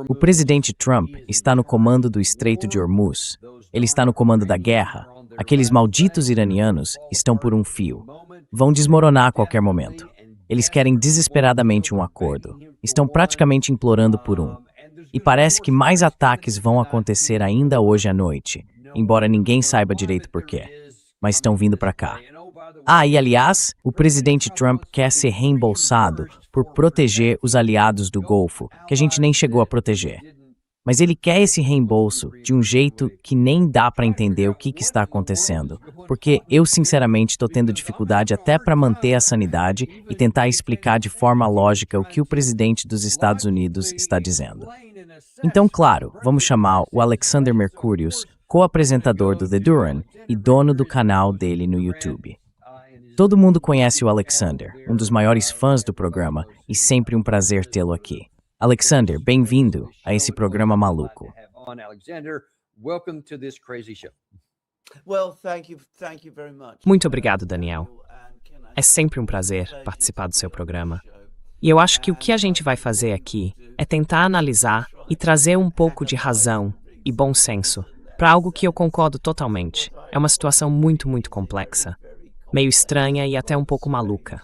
O presidente Trump está no comando do Estreito de Hormuz. Ele está no comando da guerra. Aqueles malditos iranianos estão por um fio. Vão desmoronar a qualquer momento. Eles querem desesperadamente um acordo. Estão praticamente implorando por um. E parece que mais ataques vão acontecer ainda hoje à noite, embora ninguém saiba direito por quê. Mas estão vindo para cá. E aliás, o presidente Trump quer ser reembolsado por proteger os aliados do Golfo, que a gente nem chegou a proteger. Mas ele quer esse reembolso de um jeito que nem dá para entender o que está acontecendo, porque eu sinceramente estou tendo dificuldade até para manter a sanidade e tentar explicar de forma lógica o que o presidente dos Estados Unidos está dizendo. Então, claro, vamos chamar o Alexander Mercurius, co-apresentador do The Duran e dono do canal dele no YouTube. Todo mundo conhece o Alexander, um dos maiores fãs do programa, e sempre um prazer tê-lo aqui. Alexander, bem-vindo a esse programa maluco. Muito obrigado, Daniel. É sempre um prazer participar do seu programa. E eu acho que o que a gente vai fazer aqui é tentar analisar e trazer um pouco de razão e bom senso para algo que eu concordo totalmente. É uma situação muito, muito complexa, meio estranha e até um pouco maluca.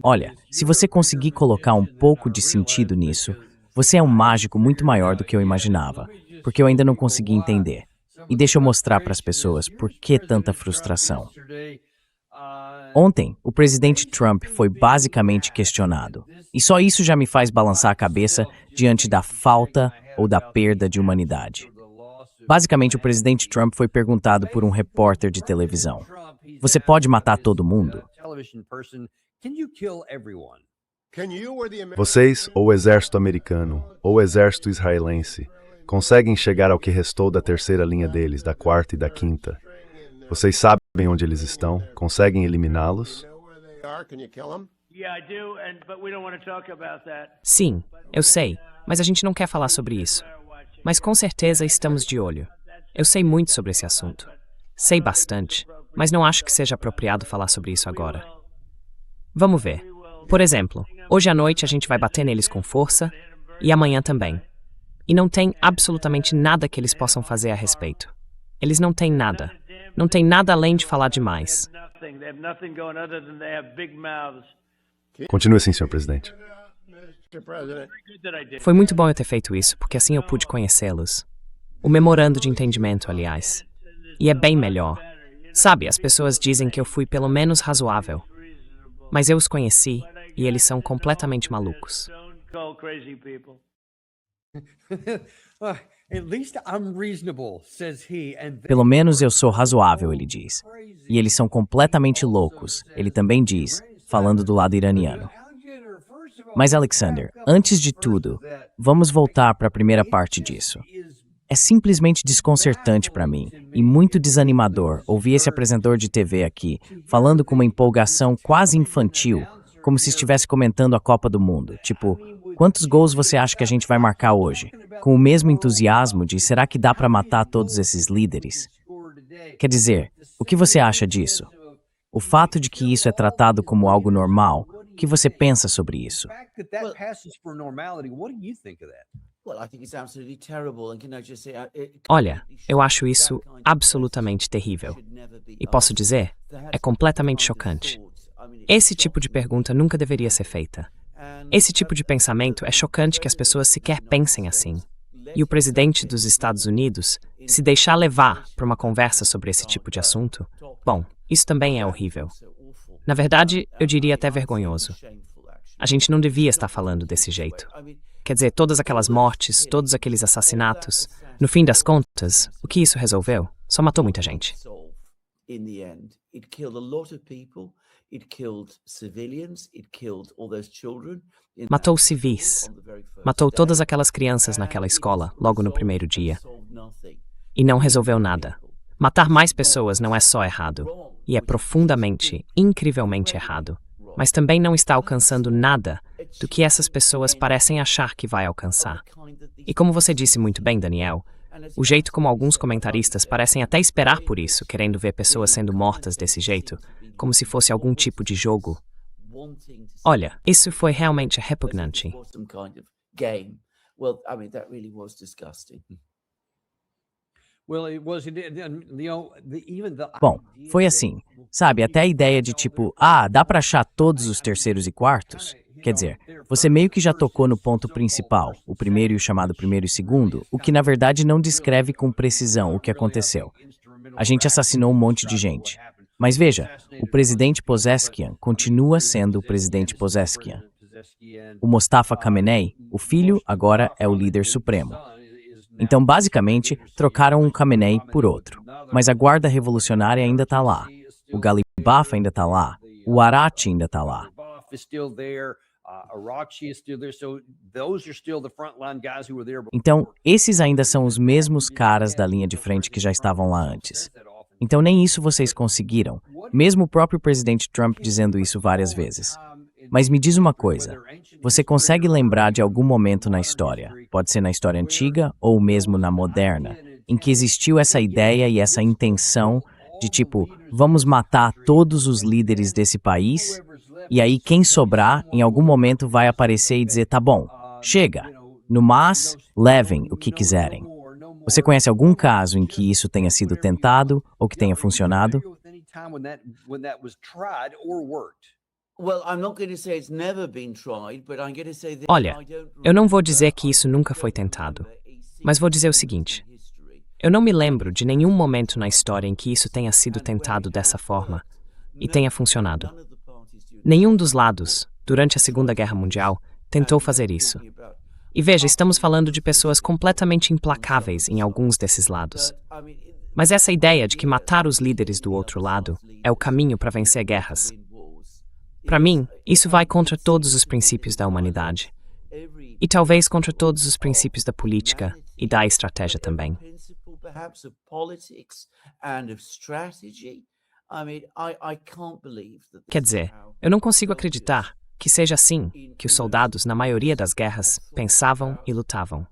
Olha, se você conseguir colocar um pouco de sentido nisso, você é um mágico muito maior do que eu imaginava, porque eu ainda não consegui entender. E deixa eu mostrar para as pessoas por que tanta frustração. Ontem, o presidente Trump foi basicamente questionado. E só isso já me faz balançar a cabeça diante da falta ou da perda de humanidade. Basicamente, o presidente Trump foi perguntado por um repórter de televisão: você pode matar todo mundo? Vocês, ou o exército americano, ou o exército israelense, conseguem chegar ao que restou da terceira linha deles, da quarta e da quinta. Vocês sabem onde eles estão? Conseguem eliminá-los? Sim, eu sei, mas a gente não quer falar sobre isso. Mas com certeza estamos de olho. Eu sei muito sobre esse assunto. Sei bastante, mas não acho que seja apropriado falar sobre isso agora. Vamos ver. Por exemplo, hoje à noite a gente vai bater neles com força e amanhã também. E não tem absolutamente nada que eles possam fazer a respeito. Eles não têm nada. Não tem nada além de falar demais. Continue assim, senhor presidente. Foi muito bom eu ter feito isso, porque assim eu pude conhecê-los. O memorando de entendimento, aliás. E é bem melhor. Sabe, as pessoas dizem que eu fui pelo menos razoável. Mas eu os conheci e eles são completamente malucos. Pelo menos eu sou razoável, ele diz. E eles são completamente loucos, ele também diz, falando do lado iraniano. Mas, Alexander, antes de tudo, vamos voltar para a primeira parte disso. É simplesmente desconcertante para mim e muito desanimador ouvir esse apresentador de TV aqui falando com uma empolgação quase infantil, como se estivesse comentando a Copa do Mundo. Tipo, quantos gols você acha que a gente vai marcar hoje? Com o mesmo entusiasmo de será que dá para matar todos esses líderes? Quer dizer, o que você acha disso? O fato de que isso é tratado como algo normal, o que você pensa sobre isso? Olha, eu acho isso absolutamente terrível. E posso dizer, é completamente chocante. Esse tipo de pergunta nunca deveria ser feita. Esse tipo de pensamento é chocante que as pessoas sequer pensem assim. E o presidente dos Estados Unidos se deixar levar para uma conversa sobre esse tipo de assunto, bom, isso também é horrível. Na verdade, eu diria até vergonhoso. A gente não devia estar falando desse jeito. Quer dizer, todas aquelas mortes, todos aqueles assassinatos, no fim das contas, o que isso resolveu? Só matou muita gente. Matou civis. Matou todas aquelas crianças naquela escola, logo no primeiro dia. E não resolveu nada. Matar mais pessoas não é só errado, e é profundamente, incrivelmente errado, mas também não está alcançando nada do que essas pessoas parecem achar que vai alcançar. E como você disse muito bem, Daniel, o jeito como alguns comentaristas parecem até esperar por isso, querendo ver pessoas sendo mortas desse jeito, como se fosse algum tipo de jogo. Olha, isso foi realmente repugnante. Bom, foi assim, sabe, até a ideia de tipo, dá pra achar todos os terceiros e quartos? Quer dizer, você meio que já tocou no ponto principal, o primeiro e o chamado primeiro e segundo, o que na verdade não descreve com precisão o que aconteceu. A gente assassinou um monte de gente. Mas veja, o presidente Pezeshkian continua sendo o presidente Pezeshkian. O Mostafa Khamenei, o filho, agora é o líder supremo. Então, basicamente, trocaram um Khamenei por outro. Mas a guarda revolucionária ainda está lá. O Galibaf ainda está lá. O Arachi ainda está lá. Então, esses ainda são os mesmos caras da linha de frente que já estavam lá antes. Então, nem isso vocês conseguiram, mesmo o próprio presidente Trump dizendo isso várias vezes. Mas me diz uma coisa, você consegue lembrar de algum momento na história, pode ser na história antiga ou mesmo na moderna, em que existiu essa ideia e essa intenção de tipo, vamos matar todos os líderes desse país, e aí quem sobrar, em algum momento vai aparecer e dizer, tá bom, chega, no mais, levem o que quiserem. Você conhece algum caso em que isso tenha sido tentado ou que tenha funcionado? Olha, eu não vou dizer que isso nunca foi tentado, mas vou dizer o seguinte. Eu não me lembro de nenhum momento na história em que isso tenha sido tentado dessa forma e tenha funcionado. Nenhum dos lados, durante a Segunda Guerra Mundial, tentou fazer isso. E veja, estamos falando de pessoas completamente implacáveis em alguns desses lados. Mas essa ideia de que matar os líderes do outro lado é o caminho para vencer guerras. Para mim, isso vai contra todos os princípios da humanidade. E talvez contra todos os princípios da política e da estratégia também. Quer dizer, eu não consigo acreditar que seja assim que os soldados, na maioria das guerras, pensavam e lutavam.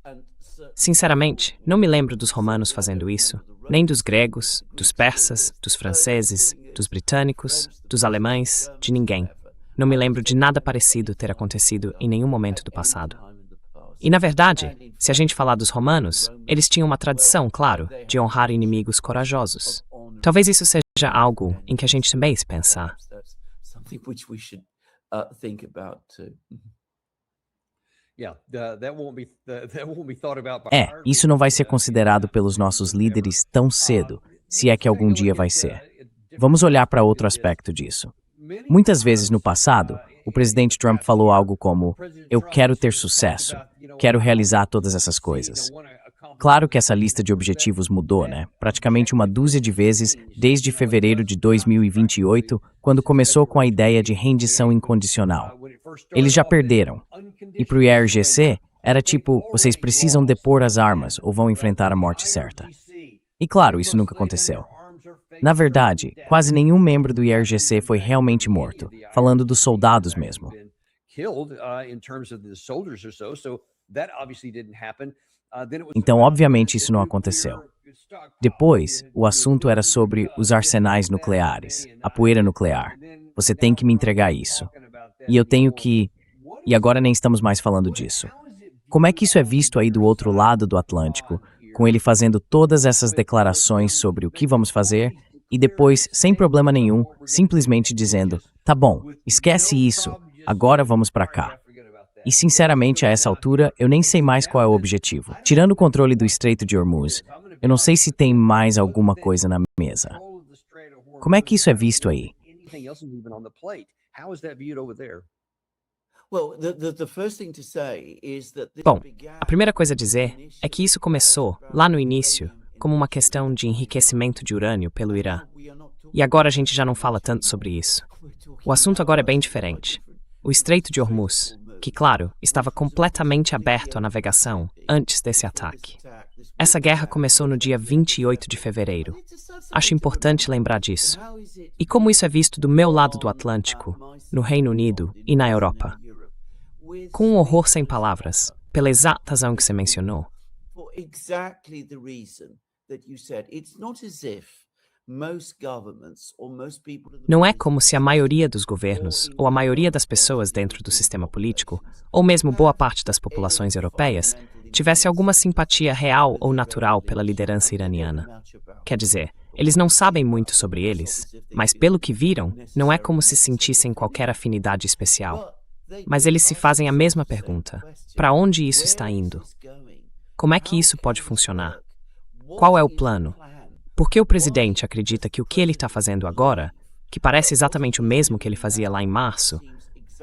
Sinceramente, não me lembro dos romanos fazendo isso, nem dos gregos, dos persas, dos franceses, dos britânicos, dos alemães, de ninguém. Não me lembro de nada parecido ter acontecido em nenhum momento do passado. E, na verdade, se a gente falar dos romanos, eles tinham uma tradição, claro, de honrar inimigos corajosos. Talvez isso seja algo em que a gente também se pensar. Isso não vai ser considerado pelos nossos líderes tão cedo, se é que algum dia vai ser. Vamos olhar para outro aspecto disso. Muitas vezes no passado, o presidente Trump falou algo como, eu quero ter sucesso, quero realizar todas essas coisas. Claro que essa lista de objetivos mudou, né? Praticamente uma dúzia de vezes desde fevereiro de 2028, quando começou com a ideia de rendição incondicional. Eles já perderam. E para o IRGC, era tipo, vocês precisam depor as armas ou vão enfrentar a morte certa. E claro, isso nunca aconteceu. Na verdade, quase nenhum membro do IRGC foi realmente morto, falando dos soldados mesmo. Então, obviamente, isso não aconteceu. Depois, o assunto era sobre os arsenais nucleares, a poeira nuclear. Você tem que me entregar isso. E eu tenho que... E agora nem estamos mais falando disso. Como é que isso é visto aí do outro lado do Atlântico, com ele fazendo todas essas declarações sobre o que vamos fazer e depois, sem problema nenhum, simplesmente dizendo, tá bom, esquece isso, agora vamos pra cá. E sinceramente, a essa altura, eu nem sei mais qual é o objetivo. Tirando o controle do Estreito de Hormuz, eu não sei se tem mais alguma coisa na mesa. Como é que isso é visto aí? Bom, a primeira coisa a dizer é que isso começou, lá no início, como uma questão de enriquecimento de urânio pelo Irã. E agora a gente já não fala tanto sobre isso. O assunto agora é bem diferente. O Estreito de Hormuz, que, claro, estava completamente aberto à navegação antes desse ataque. Essa guerra começou no dia 28 de fevereiro. Acho importante lembrar disso. E como isso é visto do meu lado do Atlântico, no Reino Unido e na Europa? Com um horror sem palavras, pela exata razão que você mencionou. Não é como se a maioria dos governos, ou a maioria das pessoas dentro do sistema político, ou mesmo boa parte das populações europeias, tivesse alguma simpatia real ou natural pela liderança iraniana. Quer dizer, eles não sabem muito sobre eles, mas pelo que viram, não é como se sentissem qualquer afinidade especial. Mas eles se fazem a mesma pergunta: para onde isso está indo? Como é que isso pode funcionar? Qual é o plano? Por que o presidente acredita que o que ele está fazendo agora, que parece exatamente o mesmo que ele fazia lá em março,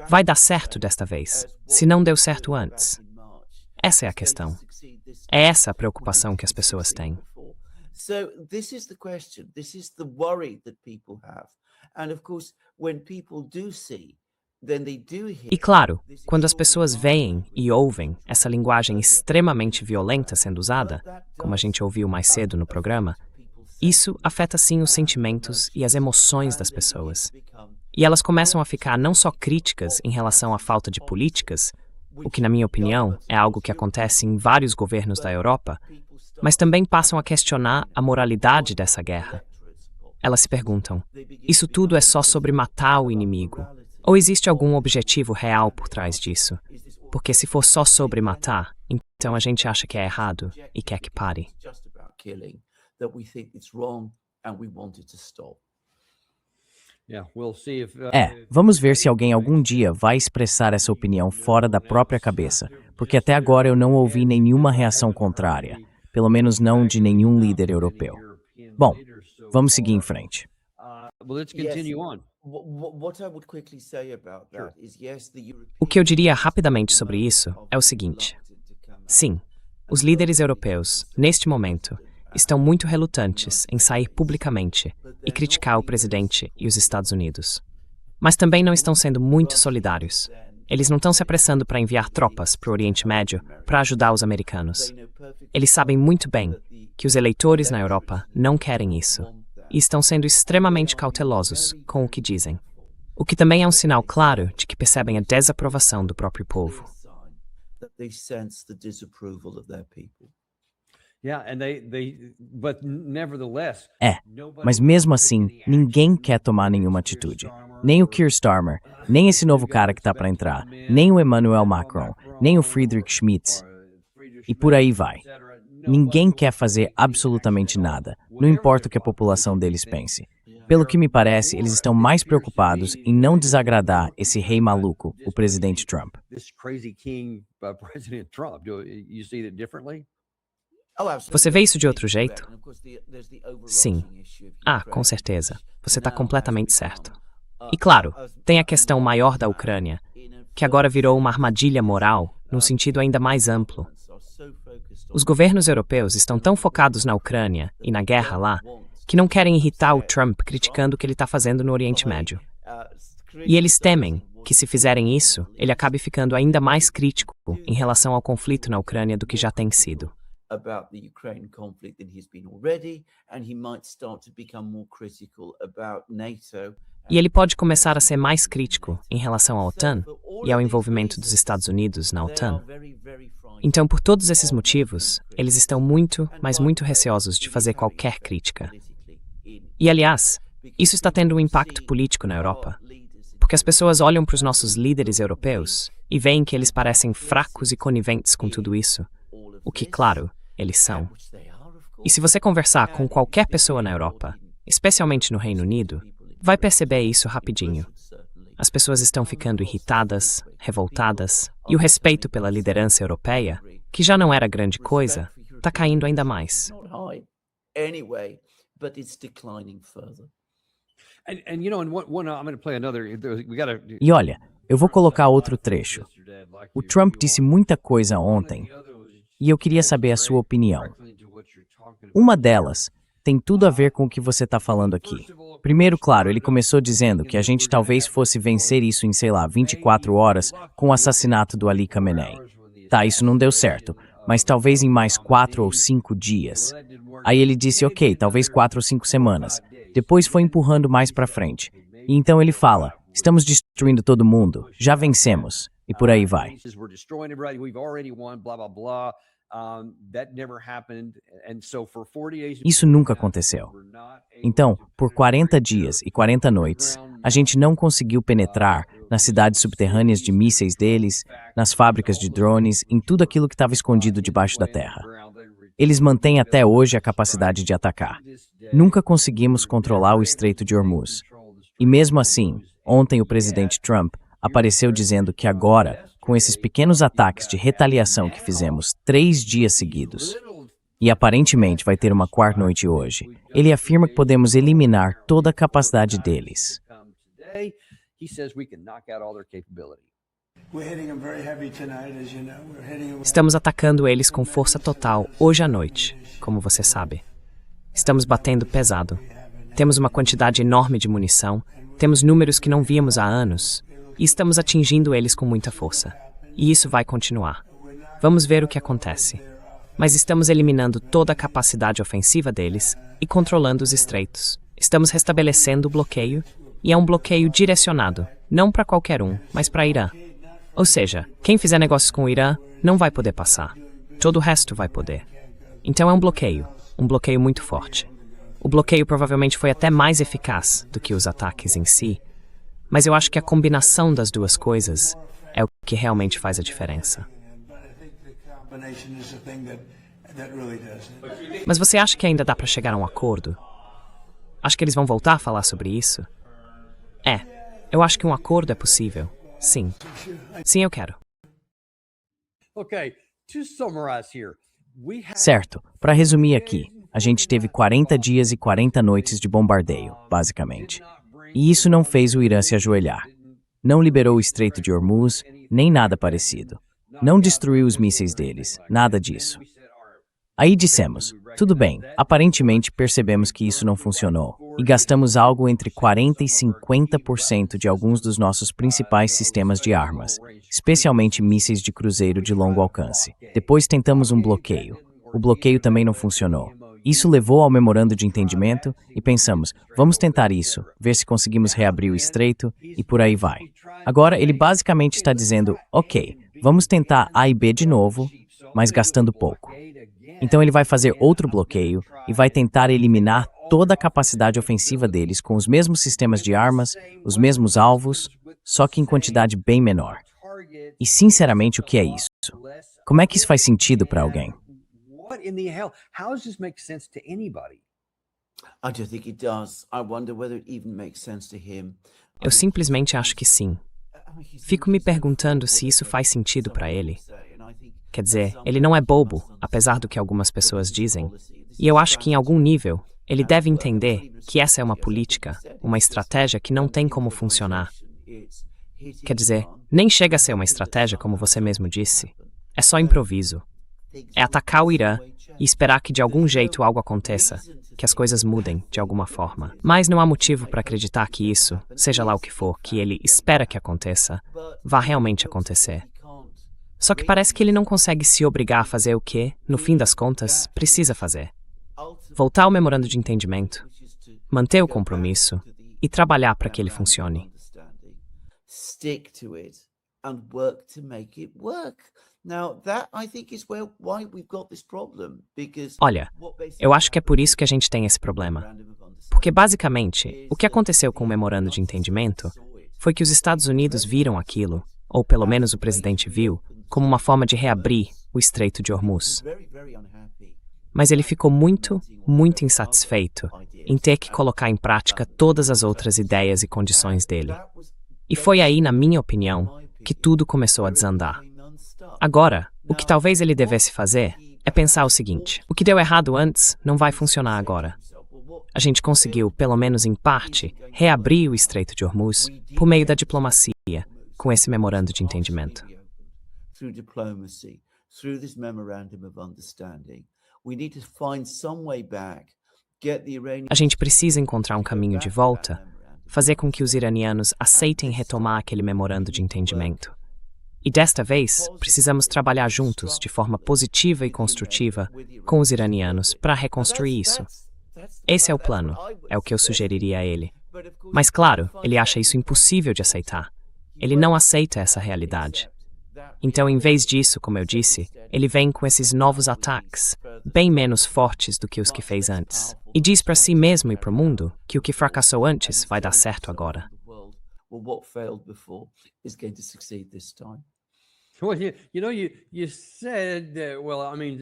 vai dar certo desta vez, se não deu certo antes? Essa é a questão. É essa a preocupação que as pessoas têm. So this is the question. This is the worry that people have. And of course, when people do see, then they do hear. E claro, quando as pessoas veem e ouvem essa linguagem extremamente violenta sendo usada, como a gente ouviu mais cedo no programa, isso afeta sim os sentimentos e as emoções das pessoas. E elas começam a ficar não só críticas em relação à falta de políticas, o que, na minha opinião, é algo que acontece em vários governos da Europa, mas também passam a questionar a moralidade dessa guerra. Elas se perguntam: isso tudo é só sobre matar o inimigo? Ou existe algum objetivo real por trás disso? Porque se for só sobre matar, então a gente acha que é errado e quer que pare. Vamos ver se alguém algum dia vai expressar essa opinião fora da própria cabeça, porque até agora eu não ouvi nenhuma reação contrária, pelo menos não de nenhum líder europeu. Bom, vamos seguir em frente. O que eu diria rapidamente sobre isso é o seguinte: sim, os líderes europeus, neste momento, estão muito relutantes em sair publicamente e criticar o presidente e os Estados Unidos. Mas também não estão sendo muito solidários. Eles não estão se apressando para enviar tropas para o Oriente Médio para ajudar os americanos. Eles sabem muito bem que os eleitores na Europa não querem isso e estão sendo extremamente cautelosos com o que dizem. O que também é um sinal claro de que percebem a desaprovação do próprio povo. Mas mesmo assim, ninguém quer tomar nenhuma atitude. Nem o Keir Starmer, nem esse novo cara que tá para entrar, nem o Emmanuel Macron, nem o Friedrich Schmitz. E por aí vai. Ninguém quer fazer absolutamente nada, não importa o que a população deles pense. Pelo que me parece, eles estão mais preocupados em não desagradar esse rei maluco, o presidente Trump. Você vê isso de outro jeito? Sim. Com certeza. Você está completamente certo. E claro, tem a questão maior da Ucrânia, que agora virou uma armadilha moral, num sentido ainda mais amplo. Os governos europeus estão tão focados na Ucrânia e na guerra lá, que não querem irritar o Trump criticando o que ele está fazendo no Oriente Médio. E eles temem que, se fizerem isso, ele acabe ficando ainda mais crítico em relação ao conflito na Ucrânia do que já tem sido. About the Ukraine conflict than he's been already, and he might start to become more critical about NATO. E ele pode começar a ser mais crítico em relação à OTAN e ao envolvimento dos Estados Unidos na OTAN. Então, por todos esses motivos, eles estão muito, mas muito receosos de fazer qualquer crítica. E, aliás, isso está tendo um impacto político na Europa, porque as pessoas olham para os nossos líderes europeus e veem que eles parecem fracos e coniventes com tudo isso, o que, claro, eles são. E se você conversar com qualquer pessoa na Europa, especialmente no Reino Unido, vai perceber isso rapidinho. As pessoas estão ficando irritadas, revoltadas, e o respeito pela liderança europeia, que já não era grande coisa, está caindo ainda mais. E olha, eu vou colocar outro trecho. O Trump disse muita coisa ontem, e eu queria saber a sua opinião. Uma delas tem tudo a ver com o que você está falando aqui. Primeiro, claro, ele começou dizendo que a gente talvez fosse vencer isso em, 24 horas com o assassinato do Ali Khamenei. Tá, isso não deu certo, mas talvez em mais 4 ou 5 dias. Aí ele disse, ok, talvez 4 ou 5 semanas. Depois foi empurrando mais para frente. E então ele fala, estamos destruindo todo mundo, já vencemos. E por aí vai. Isso nunca aconteceu. Então, por 40 dias e 40 noites, a gente não conseguiu penetrar nas cidades subterrâneas de mísseis deles, nas fábricas de drones, em tudo aquilo que estava escondido debaixo da terra. Eles mantêm até hoje a capacidade de atacar. Nunca conseguimos controlar o Estreito de Hormuz. E mesmo assim, ontem o presidente Trump apareceu dizendo que agora, com esses pequenos ataques de retaliação que fizemos 3 dias seguidos, e aparentemente vai ter uma quarta noite hoje, ele afirma que podemos eliminar toda a capacidade deles. Estamos atacando eles com força total hoje à noite, como você sabe. Estamos batendo pesado. Temos uma quantidade enorme de munição, temos números que não víamos há anos, e estamos atingindo eles com muita força. E isso vai continuar. Vamos ver o que acontece. Mas estamos eliminando toda a capacidade ofensiva deles e controlando os estreitos. Estamos restabelecendo o bloqueio, e é um bloqueio direcionado, não para qualquer um, mas para Irã. Ou seja, quem fizer negócios com o Irã não vai poder passar. Todo o resto vai poder. Então é um bloqueio muito forte. O bloqueio provavelmente foi até mais eficaz do que os ataques em si, mas eu acho que a combinação das duas coisas é o que realmente faz a diferença. Mas você acha que ainda dá para chegar a um acordo? Acho que eles vão voltar a falar sobre isso? Eu acho que um acordo é possível. Sim. Sim, eu quero. Certo, para resumir aqui, a gente teve 40 dias e 40 noites de bombardeio, basicamente. E isso não fez o Irã se ajoelhar. Não liberou o Estreito de Hormuz, nem nada parecido. Não destruiu os mísseis deles, nada disso. Aí dissemos, tudo bem, aparentemente percebemos que isso não funcionou, e gastamos algo entre 40% e 50% de alguns dos nossos principais sistemas de armas, especialmente mísseis de cruzeiro de longo alcance. Depois tentamos um bloqueio. O bloqueio também não funcionou. Isso levou ao memorando de entendimento e pensamos, vamos tentar isso, ver se conseguimos reabrir o estreito e por aí vai. Agora ele basicamente está dizendo, ok, vamos tentar A e B de novo, mas gastando pouco. Então ele vai fazer outro bloqueio e vai tentar eliminar toda a capacidade ofensiva deles com os mesmos sistemas de armas, os mesmos alvos, só que em quantidade bem menor. E sinceramente, o que é isso? Como é que isso faz sentido para alguém? Eu simplesmente acho que sim. Fico me perguntando se isso faz sentido para ele. Quer dizer, ele não é bobo, apesar do que algumas pessoas dizem. E eu acho que em algum nível, ele deve entender que essa é uma política, uma estratégia que não tem como funcionar. Quer dizer, nem chega a ser uma estratégia, como você mesmo disse. É só improviso. É atacar o Irã e esperar que de algum jeito algo aconteça, que as coisas mudem de alguma forma. Mas não há motivo para acreditar que isso, seja lá o que for, que ele espera que aconteça, vá realmente acontecer. Só que parece que ele não consegue se obrigar a fazer o que, no fim das contas, precisa fazer. Voltar ao memorando de entendimento, manter o compromisso e trabalhar para que ele funcione. Olha, eu acho que é por isso que a gente tem esse problema. Porque, basicamente, o que aconteceu com o memorando de entendimento foi que os Estados Unidos viram aquilo, ou pelo menos o presidente viu, como uma forma de reabrir o Estreito de Hormuz. Mas ele ficou muito, muito insatisfeito em ter que colocar em prática todas as outras ideias e condições dele. E foi aí, na minha opinião, que tudo começou a desandar. Agora, o que talvez ele devesse fazer é pensar o seguinte: o que deu errado antes não vai funcionar agora. A gente conseguiu, pelo menos em parte, reabrir o Estreito de Hormuz por meio da diplomacia, com esse memorando de entendimento. A gente precisa encontrar um caminho de volta, fazer com que os iranianos aceitem retomar aquele memorando de entendimento. E desta vez, precisamos trabalhar juntos, de forma positiva e construtiva, com os iranianos para reconstruir isso. Esse é o plano, é o que eu sugeriria a ele. Mas claro, ele acha isso impossível de aceitar. Ele não aceita essa realidade. Então, em vez disso, como eu disse, ele vem com esses novos ataques, bem menos fortes do que os que fez antes. E diz para si mesmo e para o mundo que o que fracassou antes vai dar certo agora.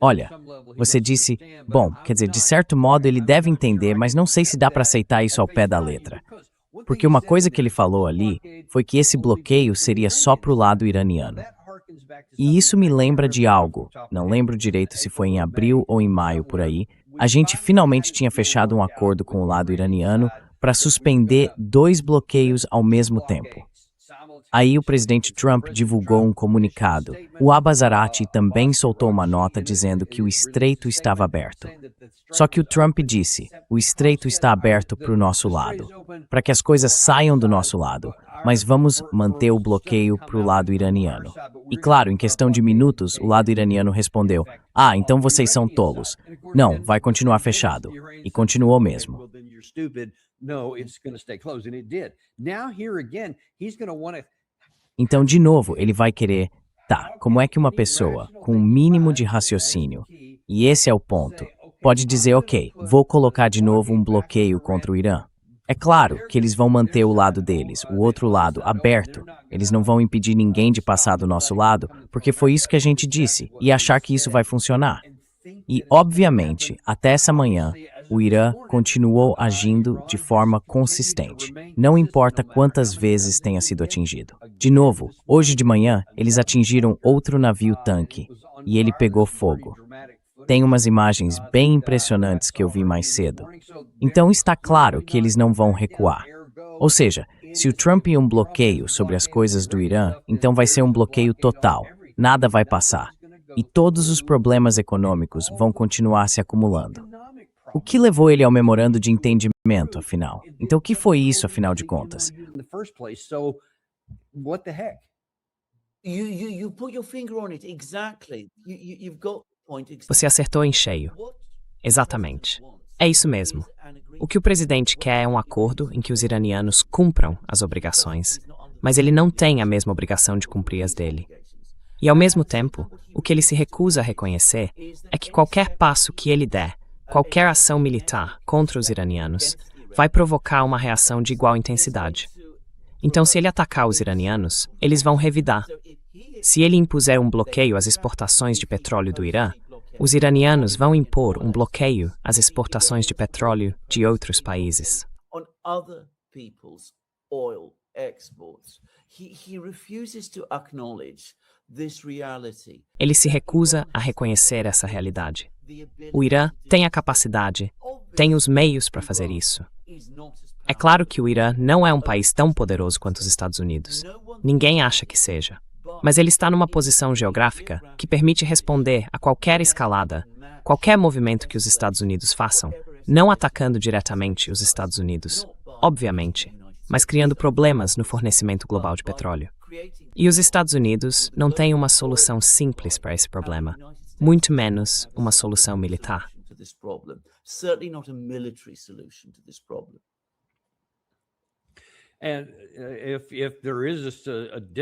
Olha, você disse, bom, quer dizer, de certo modo ele deve entender, mas não sei se dá para aceitar isso ao pé da letra. Porque uma coisa que ele falou ali foi que esse bloqueio seria só para o lado iraniano. E isso me lembra de algo, não lembro direito se foi em abril ou em maio por aí, a gente finalmente tinha fechado um acordo com o lado iraniano para suspender 2 bloqueios ao mesmo tempo. Aí o presidente Trump divulgou um comunicado. O Abbas Araqchi também soltou uma nota dizendo que o estreito estava aberto. Só que o Trump disse, o estreito está aberto para o nosso lado, para que as coisas saiam do nosso lado, mas vamos manter o bloqueio para o lado iraniano. E claro, em questão de minutos, o lado iraniano respondeu, então vocês são tolos. Não, vai continuar fechado. E continuou mesmo. Então, de novo, ele vai querer, como é que uma pessoa com um mínimo de raciocínio, e esse é o ponto, pode dizer, ok, vou colocar de novo um bloqueio contra o Irã? É claro que eles vão manter o lado deles, o outro lado, aberto. Eles não vão impedir ninguém de passar do nosso lado, porque foi isso que a gente disse, e achar que isso vai funcionar. E, obviamente, até essa manhã, o Irã continuou agindo de forma consistente, não importa quantas vezes tenha sido atingido. De novo, hoje de manhã, eles atingiram outro navio-tanque, e ele pegou fogo. Tem umas imagens bem impressionantes que eu vi mais cedo. Então está claro que eles não vão recuar. Ou seja, se o Trump ia um bloqueio sobre as coisas do Irã, então vai ser um bloqueio total. Nada vai passar. E todos os problemas econômicos vão continuar se acumulando. O que levou ele ao memorando de entendimento, afinal? Então o que foi isso, afinal de contas? Você acertou em cheio. Exatamente. É isso mesmo. O que o presidente quer é um acordo em que os iranianos cumpram as obrigações, mas ele não tem a mesma obrigação de cumprir as dele. E, ao mesmo tempo, o que ele se recusa a reconhecer é que qualquer passo que ele der, qualquer ação militar contra os iranianos, vai provocar uma reação de igual intensidade. Então, se ele atacar os iranianos, eles vão revidar. Se ele impuser um bloqueio às exportações de petróleo do Irã, os iranianos vão impor um bloqueio às exportações de petróleo de outros países. Ele se recusa a reconhecer essa realidade. O Irã tem a capacidade, tem os meios para fazer isso. É claro que o Irã não é um país tão poderoso quanto os Estados Unidos. Ninguém acha que seja. Mas ele está numa posição geográfica que permite responder a qualquer escalada, qualquer movimento que os Estados Unidos façam, não atacando diretamente os Estados Unidos, obviamente, mas criando problemas no fornecimento global de petróleo. E os Estados Unidos não têm uma solução simples para esse problema, muito menos uma solução militar.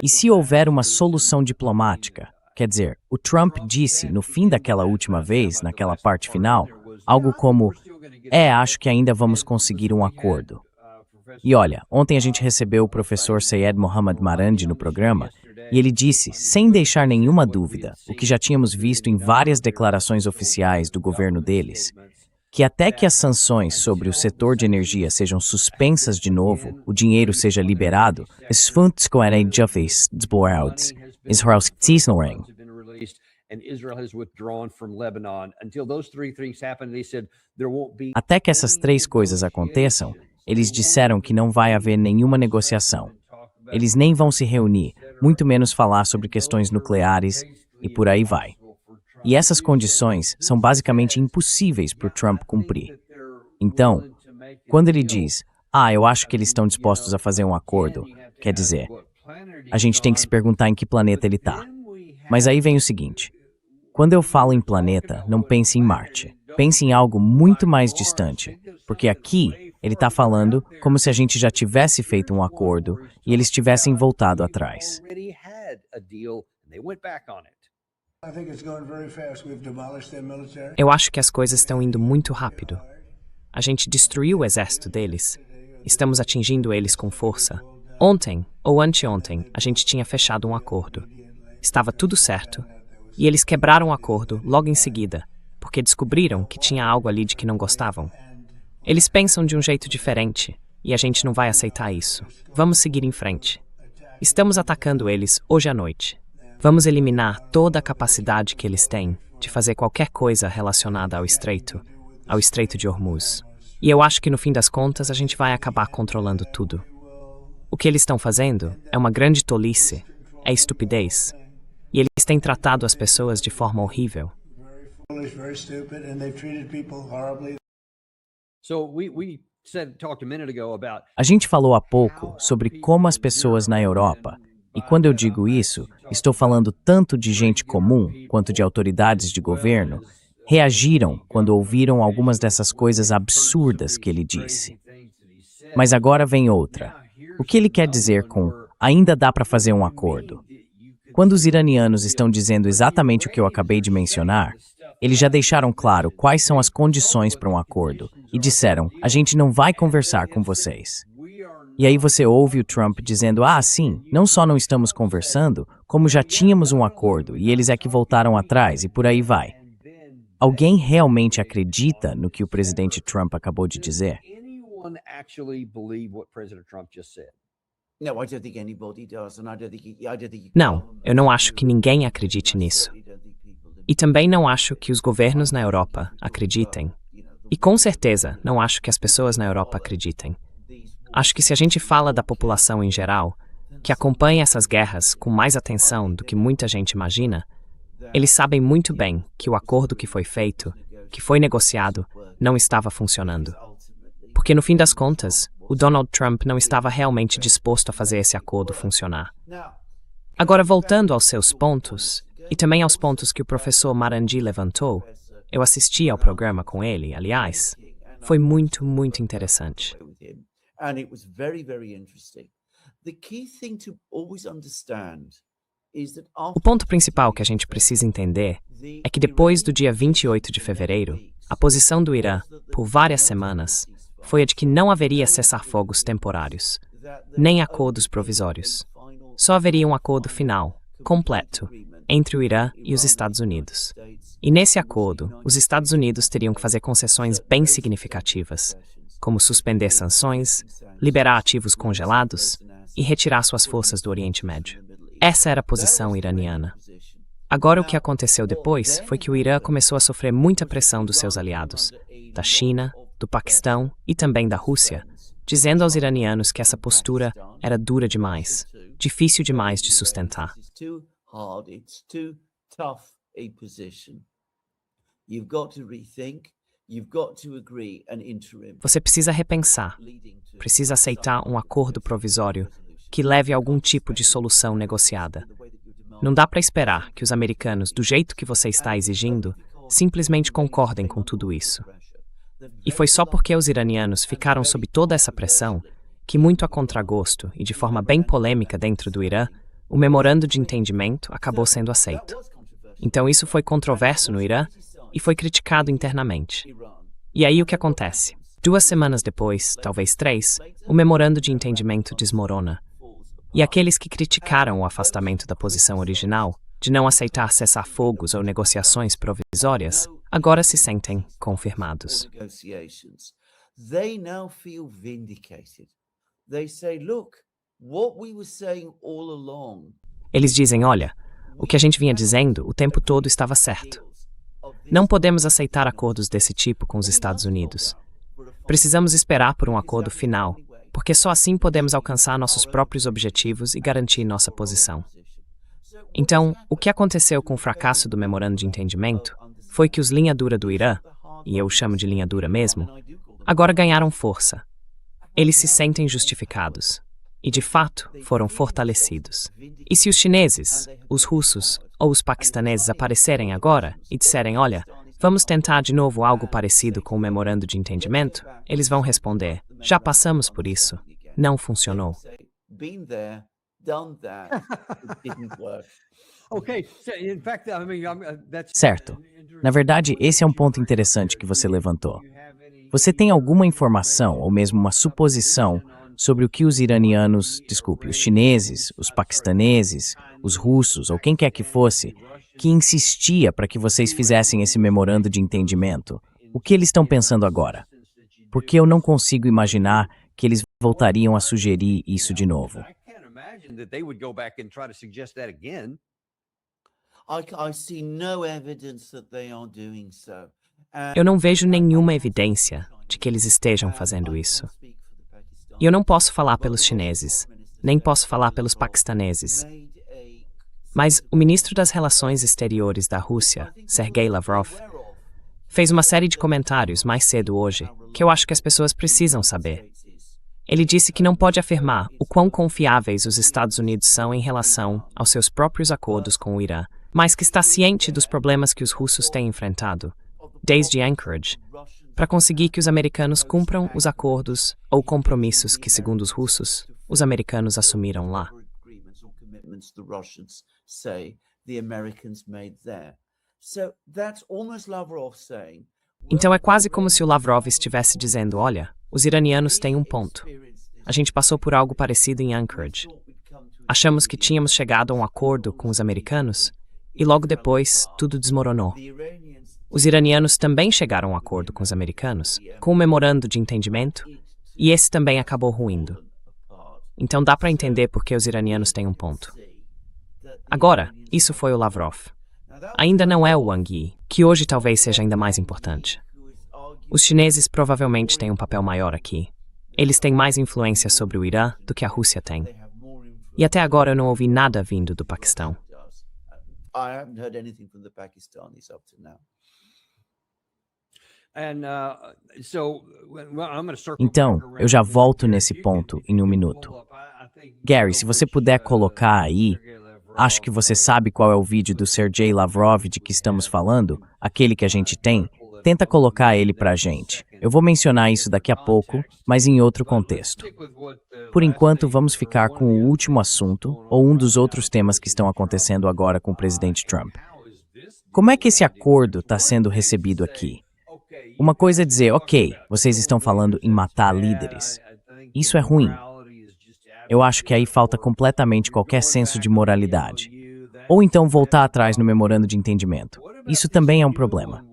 E se houver uma solução diplomática? Quer dizer, o Trump disse, no fim daquela última vez, naquela parte final, algo como, acho que ainda vamos conseguir um acordo. E olha, ontem a gente recebeu o professor Syed Mohammad Marandi no programa, e ele disse, sem deixar nenhuma dúvida, o que já tínhamos visto em várias declarações oficiais do governo deles, que até que as sanções sobre o setor de energia sejam suspensas de novo, o dinheiro seja liberado, as fontes coerentes desboradas, Israel cisnoring. Até que essas 3 coisas aconteçam, eles disseram que não vai haver nenhuma negociação. Eles nem vão se reunir, muito menos falar sobre questões nucleares e por aí vai. E essas condições são basicamente impossíveis para o Trump cumprir. Então, quando ele diz, eu acho que eles estão dispostos a fazer um acordo, quer dizer, a gente tem que se perguntar em que planeta ele está. Mas aí vem o seguinte, quando eu falo em planeta, não pense em Marte. Pense em algo muito mais distante, porque aqui ele está falando como se a gente já tivesse feito um acordo e eles tivessem voltado atrás. Eu acho que as coisas estão indo muito rápido. A gente destruiu o exército deles. Estamos atingindo eles com força. Ontem, ou anteontem, a gente tinha fechado um acordo. Estava tudo certo. E eles quebraram o acordo logo em seguida, porque descobriram que tinha algo ali de que não gostavam. Eles pensam de um jeito diferente, e a gente não vai aceitar isso. Vamos seguir em frente. Estamos atacando eles hoje à noite. Vamos eliminar toda a capacidade que eles têm de fazer qualquer coisa relacionada ao Estreito de Hormuz. E eu acho que no fim das contas a gente vai acabar controlando tudo. O que eles estão fazendo é uma grande tolice, é estupidez. E eles têm tratado as pessoas de forma horrível. A gente falou há pouco sobre como as pessoas na Europa, e quando eu digo isso, estou falando tanto de gente comum quanto de autoridades de governo, reagiram quando ouviram algumas dessas coisas absurdas que ele disse. Mas agora vem outra. O que ele quer dizer com ainda dá para fazer um acordo? Quando os iranianos estão dizendo exatamente o que eu acabei de mencionar, eles já deixaram claro quais são as condições para um acordo e disseram, a gente não vai conversar com vocês. E aí você ouve o Trump dizendo, sim, não só não estamos conversando, como já tínhamos um acordo e eles é que voltaram atrás e por aí vai. Alguém realmente acredita no que o presidente Trump acabou de dizer? Não, eu não acho que ninguém acredite nisso. E também não acho que os governos na Europa acreditem. E com certeza não acho que as pessoas na Europa acreditem. Acho que se a gente fala da população em geral, que acompanha essas guerras com mais atenção do que muita gente imagina, eles sabem muito bem que o acordo que foi feito, que foi negociado, não estava funcionando. Porque no fim das contas, o Donald Trump não estava realmente disposto a fazer esse acordo funcionar. Agora, voltando aos seus pontos, e também aos pontos que o professor Marandi levantou, eu assisti ao programa com ele, aliás, foi muito, muito interessante. O ponto principal que a gente precisa entender é que depois do dia 28 de fevereiro, a posição do Irã, por várias semanas, foi a de que não haveria cessar-fogos temporários, nem acordos provisórios. Só haveria um acordo final, completo, entre o Irã e os Estados Unidos. E nesse acordo, os Estados Unidos teriam que fazer concessões bem significativas, como suspender sanções, liberar ativos congelados e retirar suas forças do Oriente Médio. Essa era a posição iraniana. Agora, o que aconteceu depois foi que o Irã começou a sofrer muita pressão dos seus aliados, da China, do Paquistão e também da Rússia, dizendo aos iranianos que essa postura era dura demais, difícil demais de sustentar. Você precisa repensar, precisa aceitar um acordo provisório que leve a algum tipo de solução negociada. Não dá para esperar que os americanos, do jeito que você está exigindo, simplesmente concordem com tudo isso. E foi só porque os iranianos ficaram sob toda essa pressão que, muito a contragosto e de forma bem polêmica dentro do Irã, o memorando de entendimento acabou sendo aceito. Então isso foi controverso no Irã e foi criticado internamente. E aí o que acontece? 2 semanas depois, talvez 3, o memorando de entendimento desmorona. E aqueles que criticaram o afastamento da posição original, de não aceitar cessar-fogos ou negociações provisórias, agora se sentem confirmados. Eles dizem, olha, o que a gente vinha dizendo o tempo todo estava certo. Não podemos aceitar acordos desse tipo com os Estados Unidos. Precisamos esperar por um acordo final, porque só assim podemos alcançar nossos próprios objetivos e garantir nossa posição. Então, o que aconteceu com o fracasso do memorando de entendimento foi que os linha dura do Irã, e eu chamo de linha dura mesmo, agora ganharam força. Eles se sentem justificados. E, de fato, foram fortalecidos. E se os chineses, os russos ou os paquistaneses aparecerem agora e disserem, olha, vamos tentar de novo algo parecido com o memorando de entendimento, eles vão responder, já passamos por isso, não funcionou. done that, it didn't work. Certo. Na verdade, esse é um ponto interessante que você levantou. Você tem alguma informação, ou mesmo uma suposição, sobre o que os iranianos, os chineses, os paquistaneses, os russos, ou quem quer que fosse, que insistia para que vocês fizessem esse memorando de entendimento? O que eles estão pensando agora? Porque eu não consigo imaginar que eles voltariam a sugerir isso de novo. I see no evidence that they are doing so. Eu não vejo nenhuma evidência de que eles estejam fazendo isso. E eu não posso falar pelos chineses, nem posso falar pelos paquistaneses. Mas o ministro das Relações Exteriores da Rússia, Sergei Lavrov, fez uma série de comentários mais cedo hoje que eu acho que as pessoas precisam saber. Ele disse que não pode afirmar o quão confiáveis os Estados Unidos são em relação aos seus próprios acordos com o Irã, mas que está ciente dos problemas que os russos têm enfrentado, desde Anchorage, para conseguir que os americanos cumpram os acordos ou compromissos que, segundo os russos, os americanos assumiram lá. Então é quase como se o Lavrov estivesse dizendo, olha, os iranianos têm um ponto. A gente passou por algo parecido em Anchorage. Achamos que tínhamos chegado a um acordo com os americanos e logo depois tudo desmoronou. Os iranianos também chegaram a um acordo com os americanos, com um memorando de entendimento, e esse também acabou ruindo. Então dá para entender por que os iranianos têm um ponto. Agora, isso foi o Lavrov. Ainda não é o Wang Yi, que hoje talvez seja ainda mais importante. Os chineses provavelmente têm um papel maior aqui. Eles têm mais influência sobre o Irã do que a Rússia tem. E até agora eu não ouvi nada vindo do Paquistão. Então, eu já volto nesse ponto em um minuto. Gary, se você puder colocar aí, acho que você sabe qual é o vídeo do Sergei Lavrov de que estamos falando, aquele que a gente tem. Tenta colocar ele pra gente. Eu vou mencionar isso daqui a pouco, mas em outro contexto. Por enquanto, vamos ficar com o último assunto, ou um dos outros temas que estão acontecendo agora com o presidente Trump. Como é que esse acordo está sendo recebido aqui? Uma coisa é dizer, ok, vocês estão falando em matar líderes. Isso é ruim. Eu acho que aí falta completamente qualquer senso de moralidade. Ou então voltar atrás no memorando de entendimento. Isso também é um problema.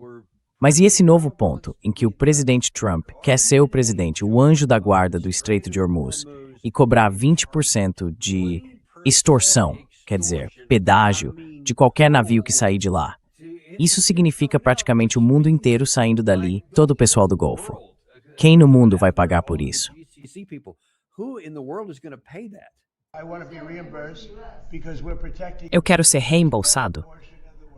Mas e esse novo ponto, em que o presidente Trump quer ser o presidente, o anjo da guarda do Estreito de Hormuz, e cobrar 20% de extorsão, quer dizer, pedágio, de qualquer navio que sair de lá? Isso significa praticamente o mundo inteiro saindo dali, todo o pessoal do Golfo. Quem no mundo vai pagar por isso? Eu quero ser reembolsado,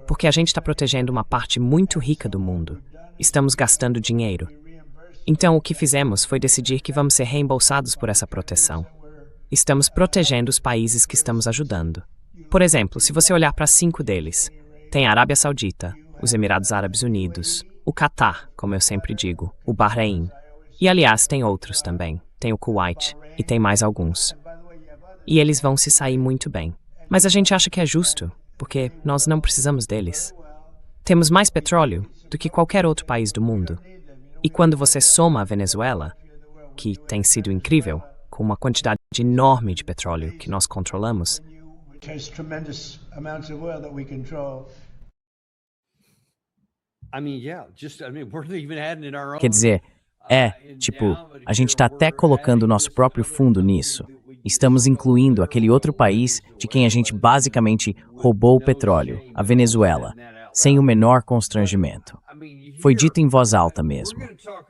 porque a gente está protegendo uma parte muito rica do mundo. Estamos gastando dinheiro. Então, o que fizemos foi decidir que vamos ser reembolsados por essa proteção. Estamos protegendo os países que estamos ajudando. Por exemplo, se você olhar para 5 deles, tem a Arábia Saudita, os Emirados Árabes Unidos, o Catar, como eu sempre digo, o Bahrein. E, aliás, tem outros também. Tem o Kuwait e tem mais alguns. E eles vão se sair muito bem. Mas a gente acha que é justo, porque nós não precisamos deles. Temos mais petróleo do que qualquer outro país do mundo. E quando você soma a Venezuela, que tem sido incrível, com uma quantidade enorme de petróleo que nós controlamos, quer dizer, a gente está até colocando o nosso próprio fundo nisso. Estamos incluindo aquele outro país de quem a gente basicamente roubou o petróleo, a Venezuela, sem o menor constrangimento. Foi dito em voz alta mesmo.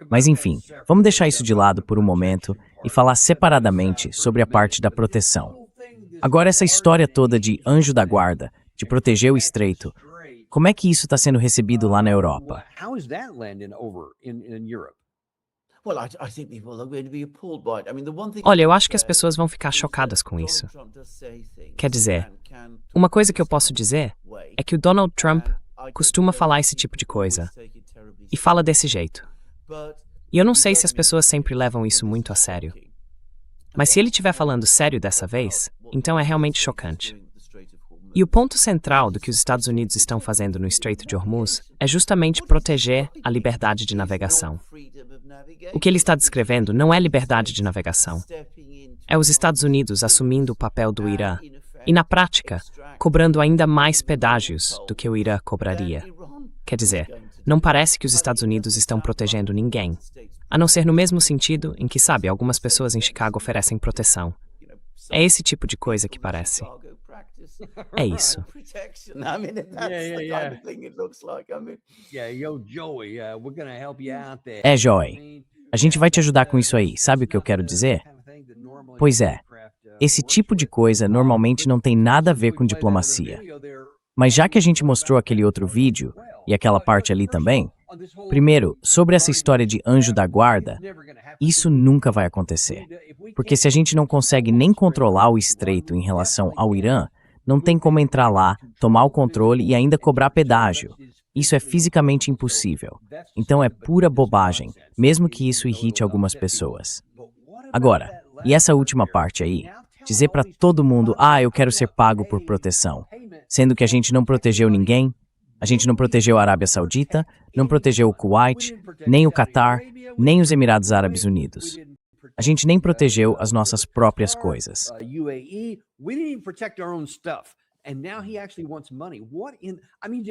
Mas enfim, vamos deixar isso de lado por um momento e falar separadamente sobre a parte da proteção. Agora essa história toda de anjo da guarda, de proteger o estreito, como é que isso está sendo recebido lá na Europa? Olha, eu acho que as pessoas vão ficar chocadas com isso. Quer dizer, uma coisa que eu posso dizer é que o Donald Trump costuma falar esse tipo de coisa e fala desse jeito. E eu não sei se as pessoas sempre levam isso muito a sério. Mas se ele estiver falando sério dessa vez, então é realmente chocante. E o ponto central do que os Estados Unidos estão fazendo no Estreito de Hormuz é justamente proteger a liberdade de navegação. O que ele está descrevendo não é liberdade de navegação. É os Estados Unidos assumindo o papel do Irã e, na prática, cobrando ainda mais pedágios do que o Irã cobraria. Quer dizer, não parece que os Estados Unidos estão protegendo ninguém, a não ser no mesmo sentido em que, sabe, algumas pessoas em Chicago oferecem proteção. É esse tipo de coisa que parece. É isso. É, Joey. A gente vai te ajudar com isso aí, sabe o que eu quero dizer? Pois é, esse tipo de coisa normalmente não tem nada a ver com diplomacia. Mas já que a gente mostrou aquele outro vídeo, e aquela parte ali também, primeiro, sobre essa história de anjo da guarda, isso nunca vai acontecer. Porque se a gente não consegue nem controlar o estreito em relação ao Irã, não tem como entrar lá, tomar o controle e ainda cobrar pedágio. Isso é fisicamente impossível. Então é pura bobagem, mesmo que isso irrite algumas pessoas. Agora, e essa última parte aí? Dizer pra todo mundo, eu quero ser pago por proteção. Sendo que a gente não protegeu ninguém, a gente não protegeu a Arábia Saudita, não protegeu o Kuwait, nem o Catar, nem os Emirados Árabes Unidos. A gente nem protegeu as nossas próprias coisas.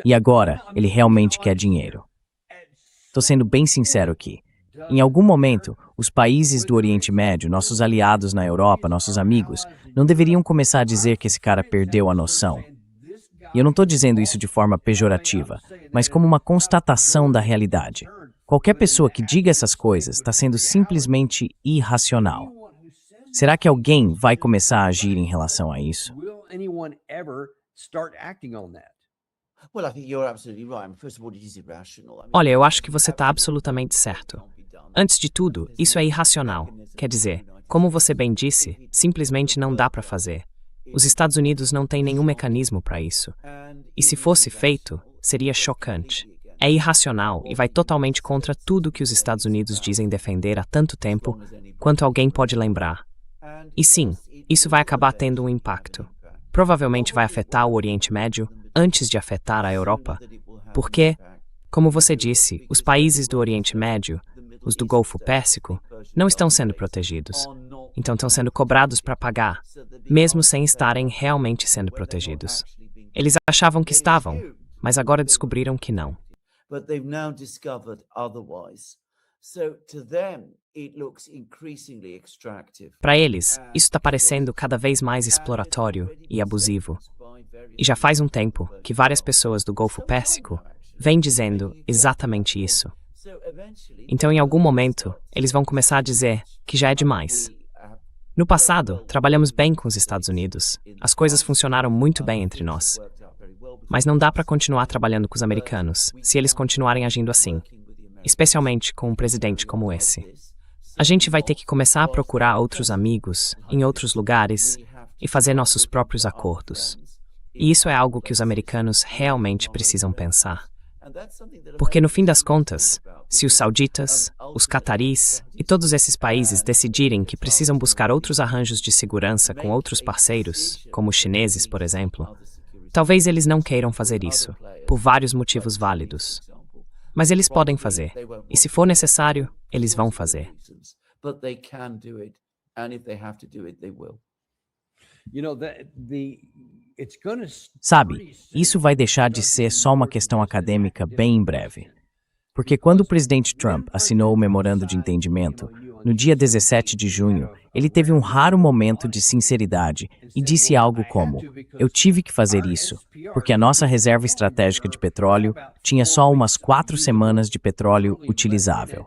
E agora, ele realmente quer dinheiro. Tô sendo bem sincero aqui. Em algum momento, os países do Oriente Médio, nossos aliados na Europa, nossos amigos, não deveriam começar a dizer que esse cara perdeu a noção. E eu não estou dizendo isso de forma pejorativa, mas como uma constatação da realidade. Qualquer pessoa que diga essas coisas está sendo simplesmente irracional. Será que alguém vai começar a agir em relação a isso? Olha, eu acho que você está absolutamente certo. Antes de tudo, isso é irracional. Quer dizer, como você bem disse, simplesmente não dá para fazer. Os Estados Unidos não têm nenhum mecanismo para isso. E se fosse feito, seria chocante. É irracional e vai totalmente contra tudo que os Estados Unidos dizem defender há tanto tempo quanto alguém pode lembrar. E sim, isso vai acabar tendo um impacto. Provavelmente vai afetar o Oriente Médio antes de afetar a Europa, porque, como você disse, os países do Oriente Médio, os do Golfo Pérsico, não estão sendo protegidos. Então estão sendo cobrados para pagar, mesmo sem estarem realmente sendo protegidos. Eles achavam que estavam, mas agora descobriram que não. Para eles, isso está parecendo cada vez mais exploratório e abusivo. E já faz um tempo que várias pessoas do Golfo Pérsico vêm dizendo exatamente isso. Então, em algum momento, eles vão começar a dizer que já é demais. No passado, trabalhamos bem com os Estados Unidos. As coisas funcionaram muito bem entre nós. Mas não dá para continuar trabalhando com os americanos se eles continuarem agindo assim, especialmente com um presidente como esse. A gente vai ter que começar a procurar outros amigos em outros lugares e fazer nossos próprios acordos. E isso é algo que os americanos realmente precisam pensar. Porque, no fim das contas, se os sauditas, os cataris e todos esses países decidirem que precisam buscar outros arranjos de segurança com outros parceiros, como os chineses, por exemplo, talvez eles não queiram fazer isso, por vários motivos válidos. Mas eles podem fazer, e se for necessário, eles vão fazer. Sabe, isso vai deixar de ser só uma questão acadêmica bem em breve. Porque quando o presidente Trump assinou o memorando de entendimento, no dia 17 de junho, ele teve um raro momento de sinceridade e disse algo como: "Eu tive que fazer isso, porque a nossa reserva estratégica de petróleo tinha só umas 4 semanas de petróleo utilizável.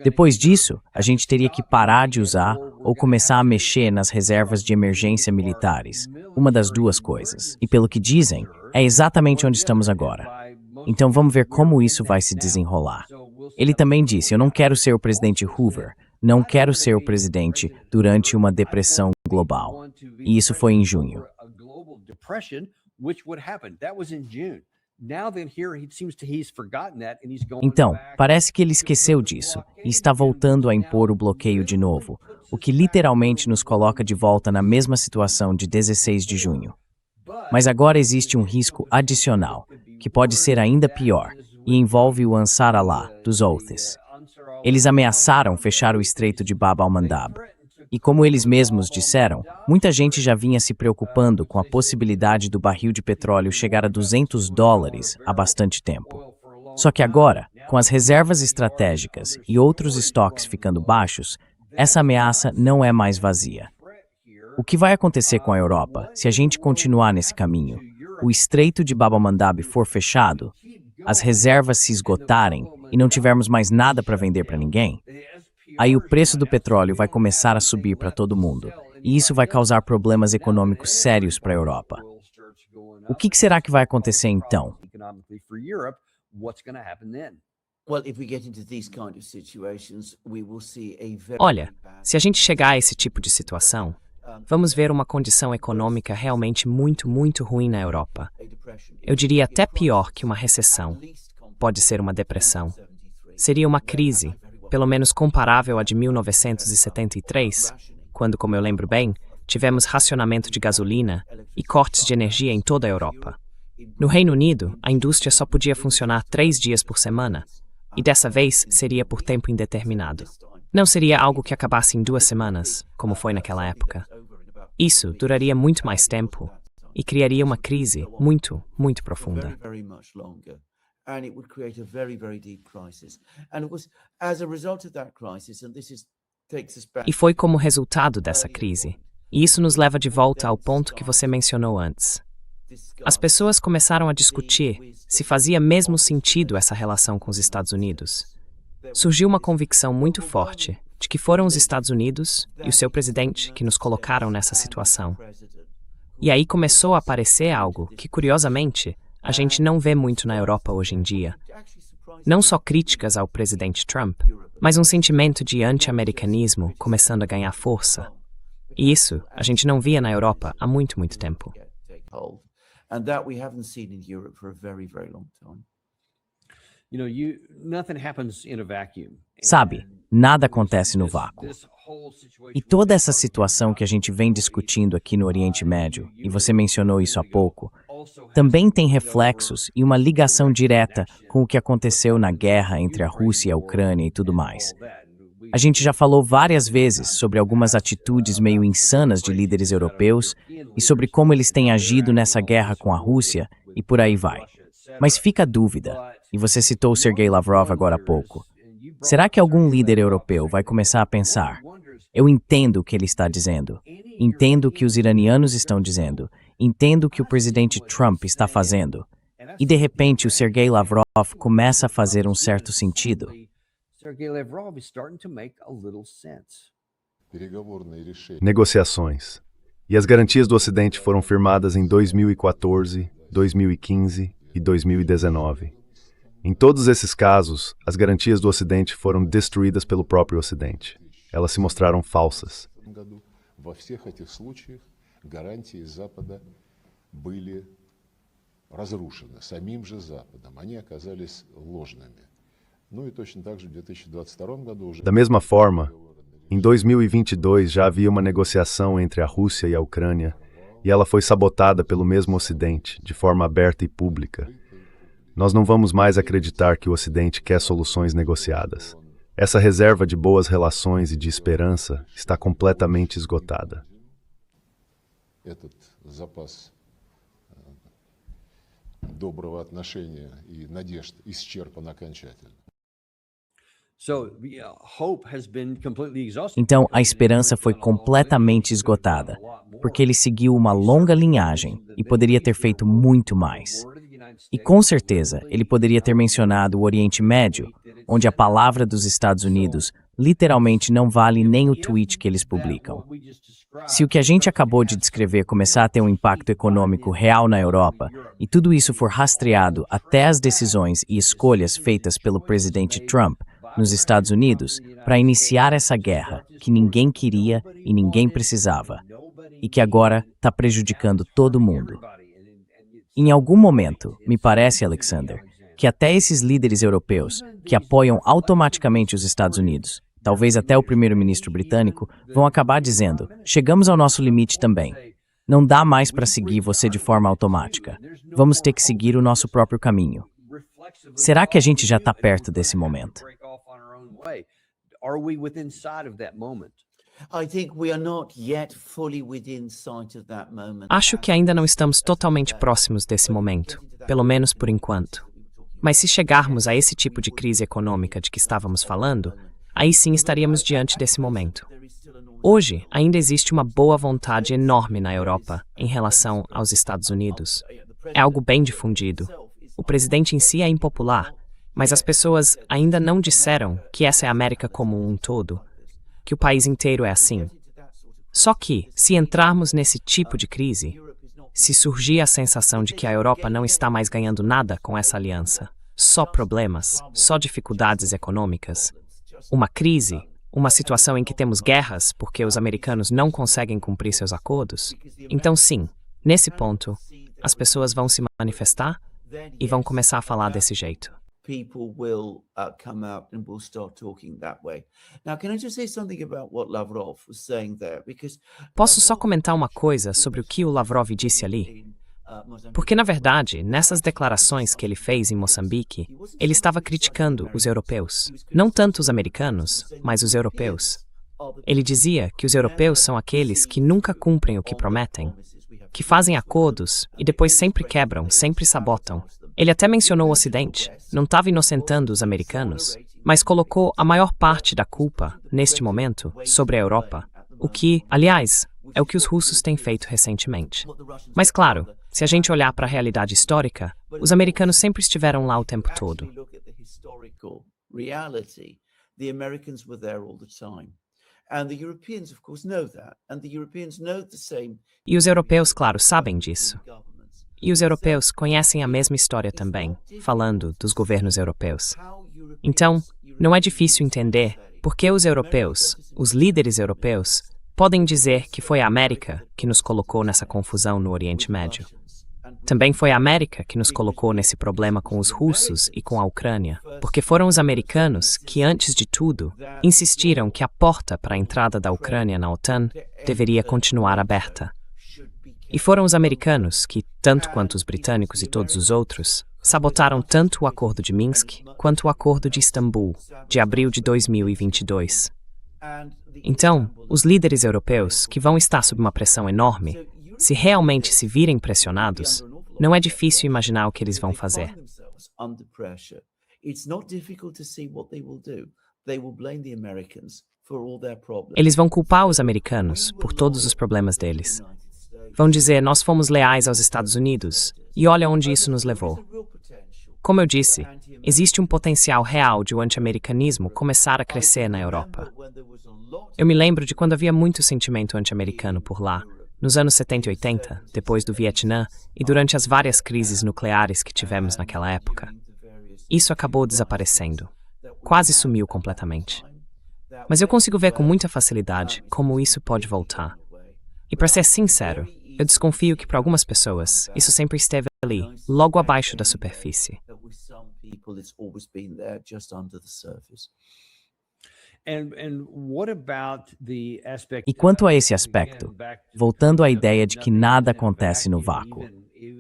Depois disso, a gente teria que parar de usar ou começar a mexer nas reservas de emergência militares, uma das duas coisas. E pelo que dizem, é exatamente onde estamos agora. Então vamos ver como isso vai se desenrolar." Ele também disse: "Eu não quero ser o presidente Hoover, não quero ser o presidente durante uma depressão global." E isso foi em junho. Então, parece que ele esqueceu disso e está voltando a impor o bloqueio de novo, o que literalmente nos coloca de volta na mesma situação de 16 de junho. Mas agora existe um risco adicional, que pode ser ainda pior, e envolve o Ansar Allah, dos Houthis. Eles ameaçaram fechar o Estreito de Bab al-Mandab. E como eles mesmos disseram, muita gente já vinha se preocupando com a possibilidade do barril de petróleo chegar a $200 há bastante tempo. Só que agora, com as reservas estratégicas e outros estoques ficando baixos, essa ameaça não é mais vazia. O que vai acontecer com a Europa se a gente continuar nesse caminho? O Estreito de Bab al-Mandab for fechado, as reservas se esgotarem e não tivermos mais nada para vender para ninguém? Aí o preço do petróleo vai começar a subir para todo mundo, e isso vai causar problemas econômicos sérios para a Europa. O que será que vai acontecer então? Olha, se a gente chegar a esse tipo de situação, vamos ver uma condição econômica realmente muito, muito ruim na Europa. Eu diria até pior que uma recessão. Pode ser uma depressão. Seria uma crise, pelo menos comparável à de 1973, quando, como eu lembro bem, tivemos racionamento de gasolina e cortes de energia em toda a Europa. No Reino Unido, a indústria só podia funcionar 3 dias por semana, e dessa vez seria por tempo indeterminado. Não seria algo que acabasse em 2 semanas, como foi naquela época. Isso duraria muito mais tempo e criaria uma crise muito, muito profunda. And it would create a very, very deep crisis. And of course, as a result of that crisis, and takes us back. E foi como resultado dessa crise. E isso nos leva de volta ao ponto que você mencionou antes. As pessoas começaram a discutir se fazia mesmo sentido essa relação com os Estados Unidos. Surgiu uma convicção muito forte de que foram os Estados Unidos e o seu presidente que nos colocaram nessa situação. E aí começou a aparecer algo que, curiosamente, a gente não vê muito na Europa hoje em dia. Não só críticas ao presidente Trump, mas um sentimento de anti-americanismo começando a ganhar força. E isso a gente não via na Europa há muito, muito tempo. Sabe, nada acontece no vácuo. E toda essa situação que a gente vem discutindo aqui no Oriente Médio, e você mencionou isso há pouco, também tem reflexos e uma ligação direta com o que aconteceu na guerra entre a Rússia e a Ucrânia e tudo mais. A gente já falou várias vezes sobre algumas atitudes meio insanas de líderes europeus e sobre como eles têm agido nessa guerra com a Rússia e por aí vai. Mas fica a dúvida, e você citou o Sergei Lavrov agora há pouco. Será que algum líder europeu vai começar a pensar: eu entendo o que ele está dizendo, entendo o que os iranianos estão dizendo, entendo o que o presidente Trump está fazendo, e de repente o Sergei Lavrov começa a fazer um certo sentido? Negociações. E as garantias do Ocidente foram firmadas em 2014, 2015 e 2019. Em todos esses casos, as garantias do Ocidente foram destruídas pelo próprio Ocidente. Elas se mostraram falsas. Гарантии Запада были разрушены самим же Западом. Они оказались ложными. Ну и точно так же в 2022 году уже... Da mesma forma, em 2022 já havia uma negociação entre a Rússia e a Ucrânia, e ela foi sabotada pelo mesmo Ocidente, de forma aberta e pública. Nós não vamos mais acreditar que o Ocidente quer soluções negociadas. Essa reserva de boas relações e de esperança está completamente esgotada. Этот запас доброго отношения и надежд исчерпан окончательно. Então, a esperança foi completamente esgotada, porque ele seguiu uma longa linhagem e poderia ter feito muito mais. E com certeza, ele poderia ter mencionado o Oriente Médio, onde a palavra dos Estados Unidos literalmente não vale nem o tweet que eles publicam. Se o que a gente acabou de descrever começar a ter um impacto econômico real na Europa, e tudo isso for rastreado até as decisões e escolhas feitas pelo presidente Trump nos Estados Unidos para iniciar essa guerra que ninguém queria e ninguém precisava, e que agora está prejudicando todo mundo. Em algum momento, me parece, Alexander, que até esses líderes europeus, que apoiam automaticamente os Estados Unidos, talvez até o primeiro-ministro britânico, vão acabar dizendo: chegamos ao nosso limite também. Não dá mais para seguir você de forma automática. Vamos ter que seguir o nosso próprio caminho. Será que a gente já está perto desse momento? Acho que ainda não estamos totalmente próximos desse momento, pelo menos por enquanto. Mas se chegarmos a esse tipo de crise econômica de que estávamos falando, aí sim estaríamos diante desse momento. Hoje, ainda existe uma boa vontade enorme na Europa em relação aos Estados Unidos. É algo bem difundido. O presidente em si é impopular, mas as pessoas ainda não disseram que essa é a América como um todo, que o país inteiro é assim. Só que, se entrarmos nesse tipo de crise, se surgir a sensação de que a Europa não está mais ganhando nada com essa aliança, só problemas, só dificuldades econômicas, uma crise, uma situação em que temos guerras porque os americanos não conseguem cumprir seus acordos, então sim, nesse ponto, as pessoas vão se manifestar e vão começar a falar desse jeito. People will come out and will start talking that way. Now, can I just say something about what Lavrov was saying there? Because Posso só comentar uma coisa sobre o que o Lavrov disse ali? Porque, na verdade, nessas declarações que ele fez em Moçambique, ele estava criticando os europeus. Não tanto os americanos, mas os europeus. Ele dizia que os europeus são aqueles que nunca cumprem o que prometem, que fazem acordos e depois sempre quebram, sempre sabotam. Ele até mencionou o Ocidente, não estava inocentando os americanos, mas colocou a maior parte da culpa, neste momento, sobre a Europa, o que, aliás, é o que os russos têm feito recentemente. Mas claro, se a gente olhar para a realidade histórica, os americanos sempre estiveram lá o tempo todo. E os europeus, claro, sabem disso. E os europeus conhecem a mesma história também, falando dos governos europeus. Então, não é difícil entender por que os europeus, os líderes europeus, podem dizer que foi a América que nos colocou nessa confusão no Oriente Médio. Também foi a América que nos colocou nesse problema com os russos e com a Ucrânia, porque foram os americanos que, antes de tudo, insistiram que a porta para a entrada da Ucrânia na OTAN deveria continuar aberta. E foram os americanos que, tanto quanto os britânicos e todos os outros, sabotaram tanto o Acordo de Minsk quanto o Acordo de Istambul, de abril de 2022. Então, os líderes europeus, que vão estar sob uma pressão enorme, se realmente se virem pressionados, não é difícil imaginar o que eles vão fazer. Eles vão culpar os americanos por todos os problemas deles. Vão dizer: nós fomos leais aos Estados Unidos, e olha onde isso nos levou. Como eu disse, existe um potencial real de o anti-americanismo começar a crescer na Europa. Eu me lembro de quando havia muito sentimento anti-americano por lá, nos anos 70 e 80, depois do Vietnã e durante as várias crises nucleares que tivemos naquela época. Isso acabou desaparecendo. Quase sumiu completamente. Mas eu consigo ver com muita facilidade como isso pode voltar. E para ser sincero, eu desconfio que para algumas pessoas isso sempre esteve ali, logo abaixo da superfície. E quanto a esse aspecto, voltando à ideia de que nada acontece no vácuo,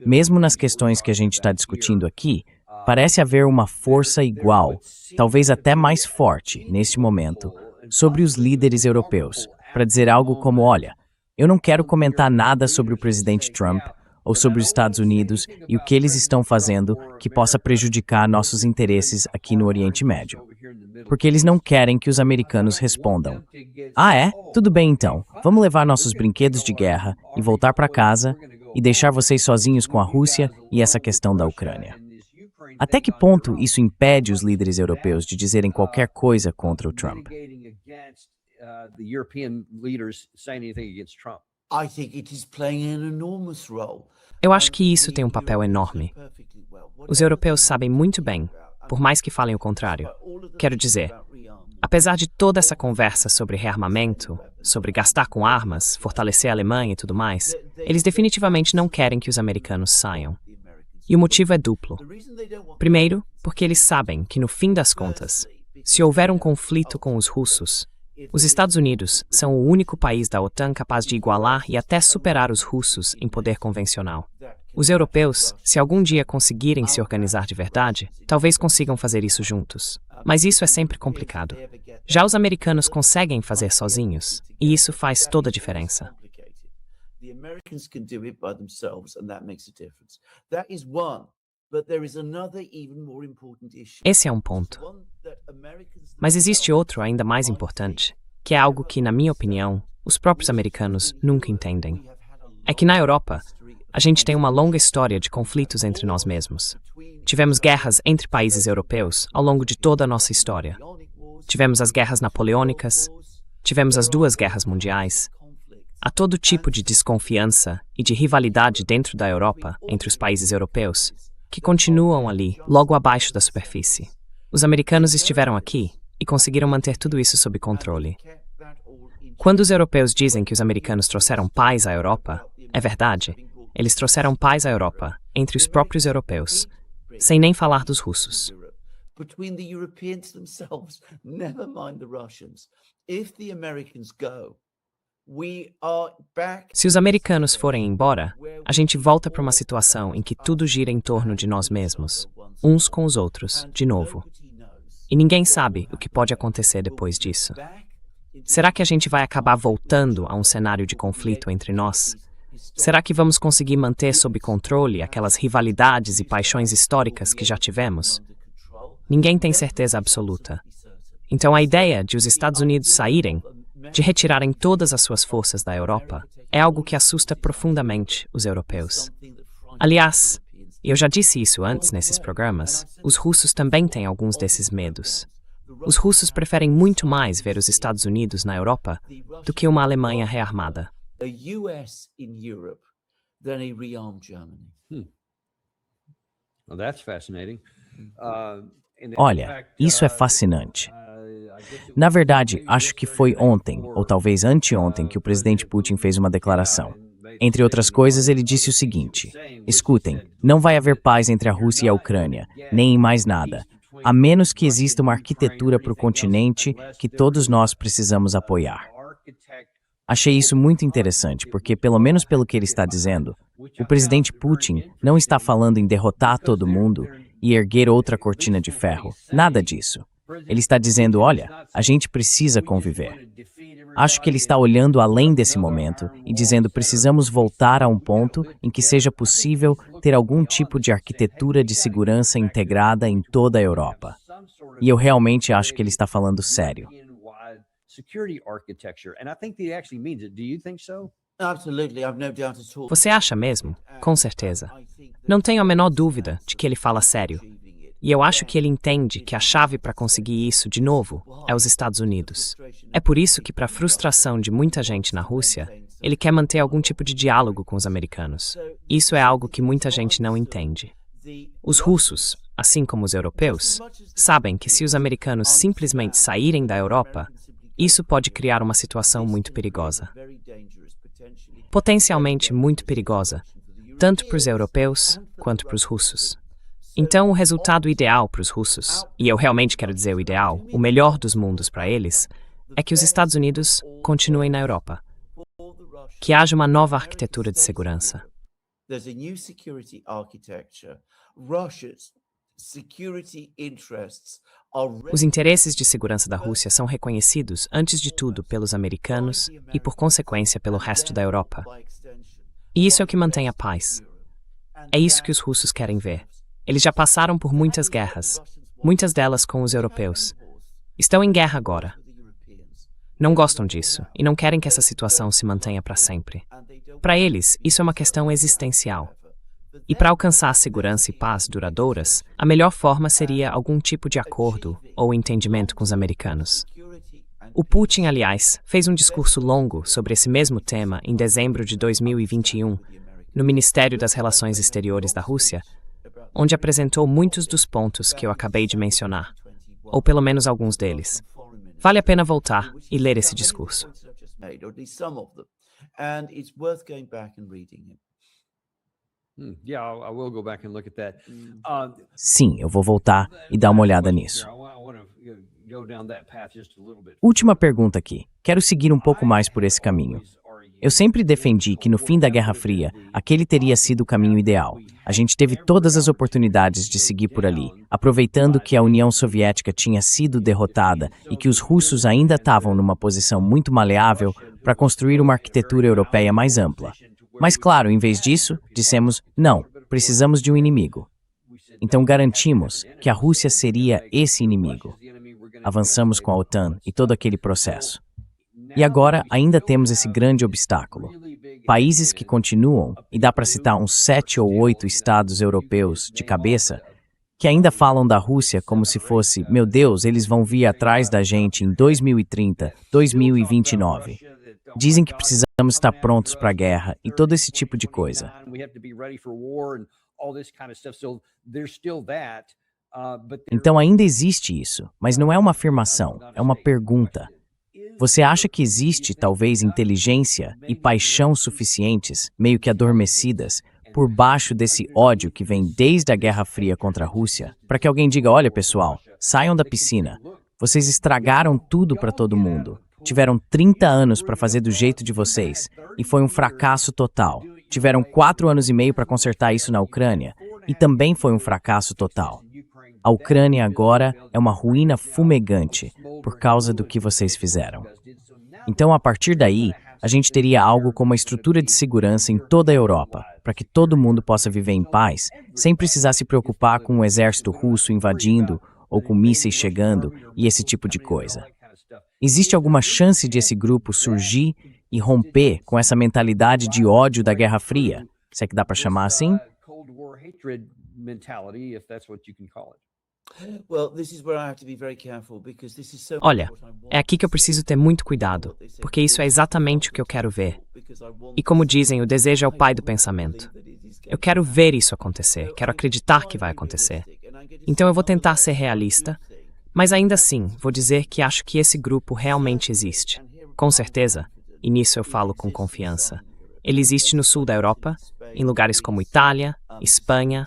mesmo nas questões que a gente está discutindo aqui, parece haver uma força igual, talvez até mais forte, neste momento, sobre os líderes europeus, para dizer algo como: olha, eu não quero comentar nada sobre o presidente Trump ou sobre os Estados Unidos e o que eles estão fazendo que possa prejudicar nossos interesses aqui no Oriente Médio. Porque eles não querem que os americanos respondam: ah, é? Tudo bem então, vamos levar nossos brinquedos de guerra e voltar para casa e deixar vocês sozinhos com a Rússia e essa questão da Ucrânia. Até que ponto isso impede os líderes europeus de dizerem qualquer coisa contra o Trump? Eu acho que isso tem um papel enorme. Os europeus sabem muito bem, por mais que falem o contrário. Quero dizer, apesar de toda essa conversa sobre rearmamento, sobre gastar com armas, fortalecer a Alemanha e tudo mais, eles definitivamente não querem que os americanos saiam. E o motivo é duplo. Primeiro, porque eles sabem que, no fim das contas, se houver um conflito com os russos, os Estados Unidos são o único país da OTAN capaz de igualar e até superar os russos em poder convencional. Os europeus, se algum dia conseguirem se organizar de verdade, talvez consigam fazer isso juntos. Mas isso é sempre complicado. Já os americanos conseguem fazer sozinhos, e isso faz toda a diferença. The Americans can do it by themselves, and that makes a difference. That is one, but there is another even more important issue. Esse é um ponto. Mas existe outro ainda mais importante, que é algo que, na minha opinião, os próprios americanos nunca entendem. É que na Europa, a gente tem uma longa história de conflitos entre nós mesmos. Tivemos guerras entre países europeus ao longo de toda a nossa história. Tivemos as guerras napoleônicas, tivemos as duas guerras mundiais. Há todo tipo de desconfiança e de rivalidade dentro da Europa, entre os países europeus, que continuam ali, logo abaixo da superfície. Os americanos estiveram aqui e conseguiram manter tudo isso sob controle. Quando os europeus dizem que os americanos trouxeram paz à Europa, é verdade. Eles trouxeram paz à Europa, entre os próprios europeus, sem nem falar dos russos. Between the Europeans themselves, never mind the Russians. If the Americans go, we are back. Se os americanos forem embora, a gente volta para uma situação em que tudo gira em torno de nós mesmos, uns com os outros, de novo. E ninguém sabe o que pode acontecer depois disso. Será que a gente vai acabar voltando a um cenário de conflito entre nós? Será que vamos conseguir manter sob controle aquelas rivalidades e paixões históricas que já tivemos? Ninguém tem certeza absoluta. Então a ideia de os Estados Unidos saírem, de retirarem todas as suas forças da Europa, é algo que assusta profundamente os europeus. Aliás, eu já disse isso antes nesses programas, os russos também têm alguns desses medos. Os russos preferem muito mais ver os Estados Unidos na Europa do que uma Alemanha rearmada. A US in Europe than a rearmed Germany. Well, that's fascinating. Olha, isso é fascinante. Na verdade, acho que foi ontem, ou talvez anteontem, que o presidente Putin fez uma declaração. Entre outras coisas, ele disse o seguinte: escutem, não vai haver paz entre a Rússia e a Ucrânia, nem em mais nada, a menos que exista uma arquitetura para o continente que todos nós precisamos apoiar. Achei isso muito interessante, porque, pelo menos pelo que ele está dizendo, o presidente Putin não está falando em derrotar todo mundo e erguer outra cortina de ferro. Nada disso. Ele está dizendo, olha, a gente precisa conviver. Acho que ele está olhando além desse momento e dizendo, precisamos voltar a um ponto em que seja possível ter algum tipo de arquitetura de segurança integrada em toda a Europa. E eu realmente acho que ele está falando sério. Security architecture, and I think that he actually means it. Do you think so? Absolutely, I've no doubt at all. Você acha mesmo? Com certeza. Não tenho a menor dúvida de que ele fala sério. E eu acho que ele entende que a chave para conseguir isso, de novo, é os Estados Unidos. É por isso que, para a frustração de muita gente na Rússia, ele quer manter algum tipo de diálogo com os americanos. Isso é algo que muita gente não entende. Os russos, assim como os europeus, sabem que se os americanos simplesmente saírem da Europa, isso pode criar uma situação muito perigosa. Potencialmente muito perigosa, tanto para os europeus quanto para os russos. Então, o resultado ideal para os russos, e eu realmente quero dizer o ideal, o melhor dos mundos para eles, é que os Estados Unidos continuem na Europa. Que haja uma nova arquitetura de segurança. There's a new security architecture. Russia's security interests are Os interesses de segurança da Rússia são reconhecidos, antes de tudo, pelos americanos e, por consequência, pelo resto da Europa. E isso é o que mantém a paz. É isso que os russos querem ver. Eles já passaram por muitas guerras, muitas delas com os europeus. Estão em guerra agora. Não gostam disso e não querem que essa situação se mantenha para sempre. Para eles, isso é uma questão existencial. E para alcançar segurança e paz duradouras, a melhor forma seria algum tipo de acordo ou entendimento com os americanos. O Putin, aliás, fez um discurso longo sobre esse mesmo tema em dezembro de 2021, no Ministério das Relações Exteriores da Rússia, onde apresentou muitos dos pontos que eu acabei de mencionar, ou pelo menos alguns deles. Vale a pena voltar e ler esse discurso. and it's worth going back and reading it. Yeah, I will go back and look at that. Sim, eu vou voltar e dar uma olhada nisso. I want to go down that path just a little bit. Última pergunta aqui. Quero seguir um pouco mais por esse caminho. Eu sempre defendi que no fim da Guerra Fria, aquele teria sido o caminho ideal. A gente teve todas as oportunidades de seguir por ali, aproveitando que a União Soviética tinha sido derrotada e que os russos ainda estavam numa posição muito maleável para construir uma arquitetura europeia mais ampla. Mas claro, em vez disso, dissemos, não, precisamos de um inimigo. Então garantimos que a Rússia seria esse inimigo. Avançamos com a OTAN e todo aquele processo. E agora ainda temos esse grande obstáculo. Países que continuam, e dá para citar uns 7 ou 8 estados europeus de cabeça, que ainda falam da Rússia como se fosse, meu Deus, eles vão vir atrás da gente em 2030, 2029. Dizem que precisamos estar prontos para a guerra e todo esse tipo de coisa. Então ainda existe isso, mas não é uma afirmação, é uma pergunta. Você acha que existe, talvez, inteligência e paixão suficientes, meio que adormecidas, por baixo desse ódio que vem desde a Guerra Fria contra a Rússia, para que alguém diga, olha pessoal, saiam da piscina, vocês estragaram tudo para todo mundo, tiveram 30 anos para fazer do jeito de vocês, e foi um fracasso total. Tiveram 4 anos e meio para consertar isso na Ucrânia, e também foi um fracasso total. A Ucrânia agora é uma ruína fumegante por causa do que vocês fizeram. Então, a partir daí, a gente teria algo como uma estrutura de segurança em toda a Europa, para que todo mundo possa viver em paz, sem precisar se preocupar com o exército russo invadindo ou com mísseis chegando e esse tipo de coisa. Existe alguma chance de esse grupo surgir e romper com essa mentalidade de ódio da Guerra Fria? Se é que dá para chamar assim? Olha, é aqui que eu preciso ter muito cuidado, porque isso é exatamente o que eu quero ver. E como dizem, o desejo é o pai do pensamento. Eu quero ver isso acontecer, quero acreditar que vai acontecer. Então eu vou tentar ser realista, mas ainda assim, vou dizer que acho que esse grupo realmente existe. Com certeza, e nisso eu falo com confiança. Ele existe no sul da Europa, em lugares como Itália, Espanha,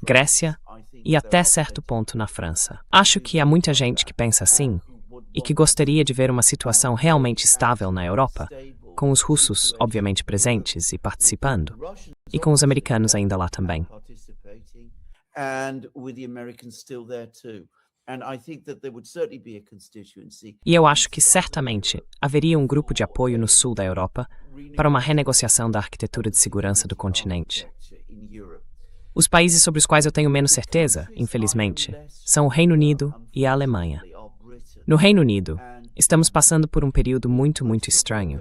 Grécia e até certo ponto na França. Acho que há muita gente que pensa assim e que gostaria de ver uma situação realmente estável na Europa, com os russos obviamente presentes e participando, e com os americanos ainda lá também. E eu acho que certamente haveria um grupo de apoio no sul da Europa para uma renegociação da arquitetura de segurança do continente. Os países sobre os quais eu tenho menos certeza, infelizmente, são o Reino Unido e a Alemanha. No Reino Unido, estamos passando por um período muito estranho,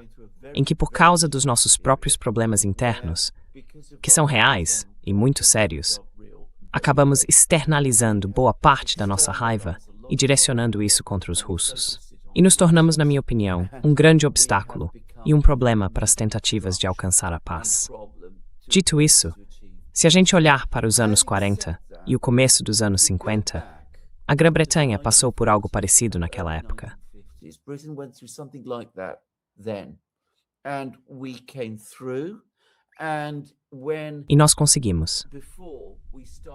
em que por causa dos nossos próprios problemas internos, que são reais e muito sérios, acabamos externalizando boa parte da nossa raiva e direcionando isso contra os russos. E nos tornamos, na minha opinião, um grande obstáculo e um problema para as tentativas de alcançar a paz. Dito isso, se a gente olhar para os anos 40 e o começo dos anos 50, a Grã-Bretanha passou por algo parecido naquela época. E nós conseguimos.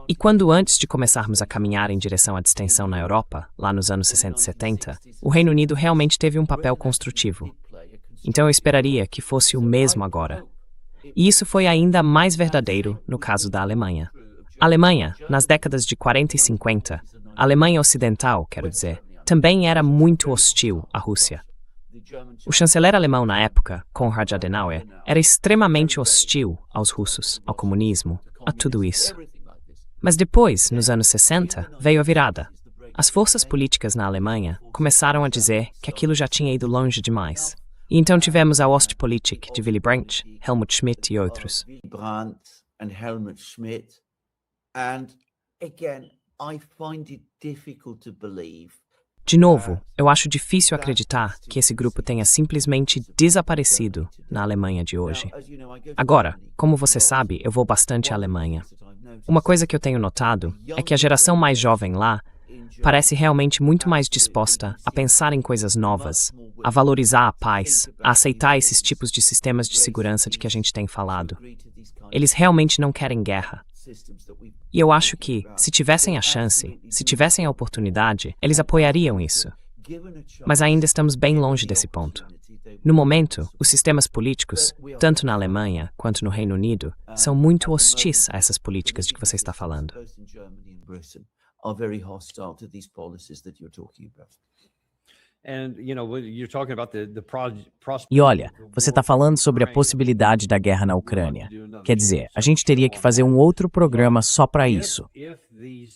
E quando antes de começarmos a caminhar em direção à distensão na Europa, lá nos anos 60 e 70, o Reino Unido realmente teve um papel construtivo. Então eu esperaria que fosse o mesmo agora. E isso foi ainda mais verdadeiro no caso da Alemanha. A Alemanha, nas décadas de 40 e 50, a Alemanha Ocidental, quero dizer, também era muito hostil à Rússia. O chanceler alemão na época, Konrad Adenauer, era extremamente hostil aos russos, ao comunismo, a tudo isso. Mas depois, nos anos 60, veio a virada. As forças políticas na Alemanha começaram a dizer que aquilo já tinha ido longe demais. E então tivemos a Ostpolitik de Willy Brandt, Helmut Schmidt e outros. De novo, eu acho difícil acreditar que esse grupo tenha simplesmente desaparecido na Alemanha de hoje. Agora, como você sabe, eu vou bastante à Alemanha. Uma coisa que eu tenho notado é que a geração mais jovem lá parece realmente muito mais disposta a pensar em coisas novas, a valorizar a paz, a aceitar esses tipos de sistemas de segurança de que a gente tem falado. Eles realmente não querem guerra. E eu acho que, se tivessem a chance, se tivessem a oportunidade, eles apoiariam isso. Mas ainda estamos bem longe desse ponto. No momento, os sistemas políticos, tanto na Alemanha quanto no Reino Unido, são muito hostis a essas políticas de que você está falando. E olha, você está falando sobre a possibilidade da guerra na Ucrânia. Quer dizer, a gente teria que fazer um outro programa só para isso.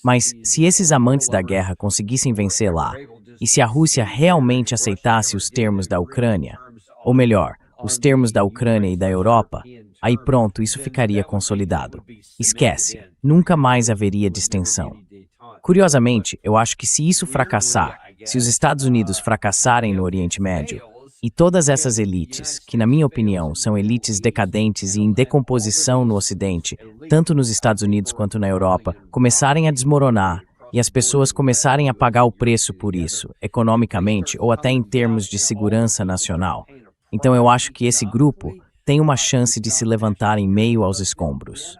Mas se esses amantes da guerra conseguissem vencer lá, e se a Rússia realmente aceitasse os termos da Ucrânia, ou melhor, os termos da Ucrânia e da Europa, aí pronto, isso ficaria consolidado. Esquece, nunca mais haveria distensão. Curiosamente, eu acho que se isso fracassar, se os Estados Unidos fracassarem no Oriente Médio, e todas essas elites, que na minha opinião são elites decadentes e em decomposição no Ocidente, tanto nos Estados Unidos quanto na Europa, começarem a desmoronar, e as pessoas começarem a pagar o preço por isso, economicamente ou até em termos de segurança nacional. Então eu acho que esse grupo tem uma chance de se levantar em meio aos escombros.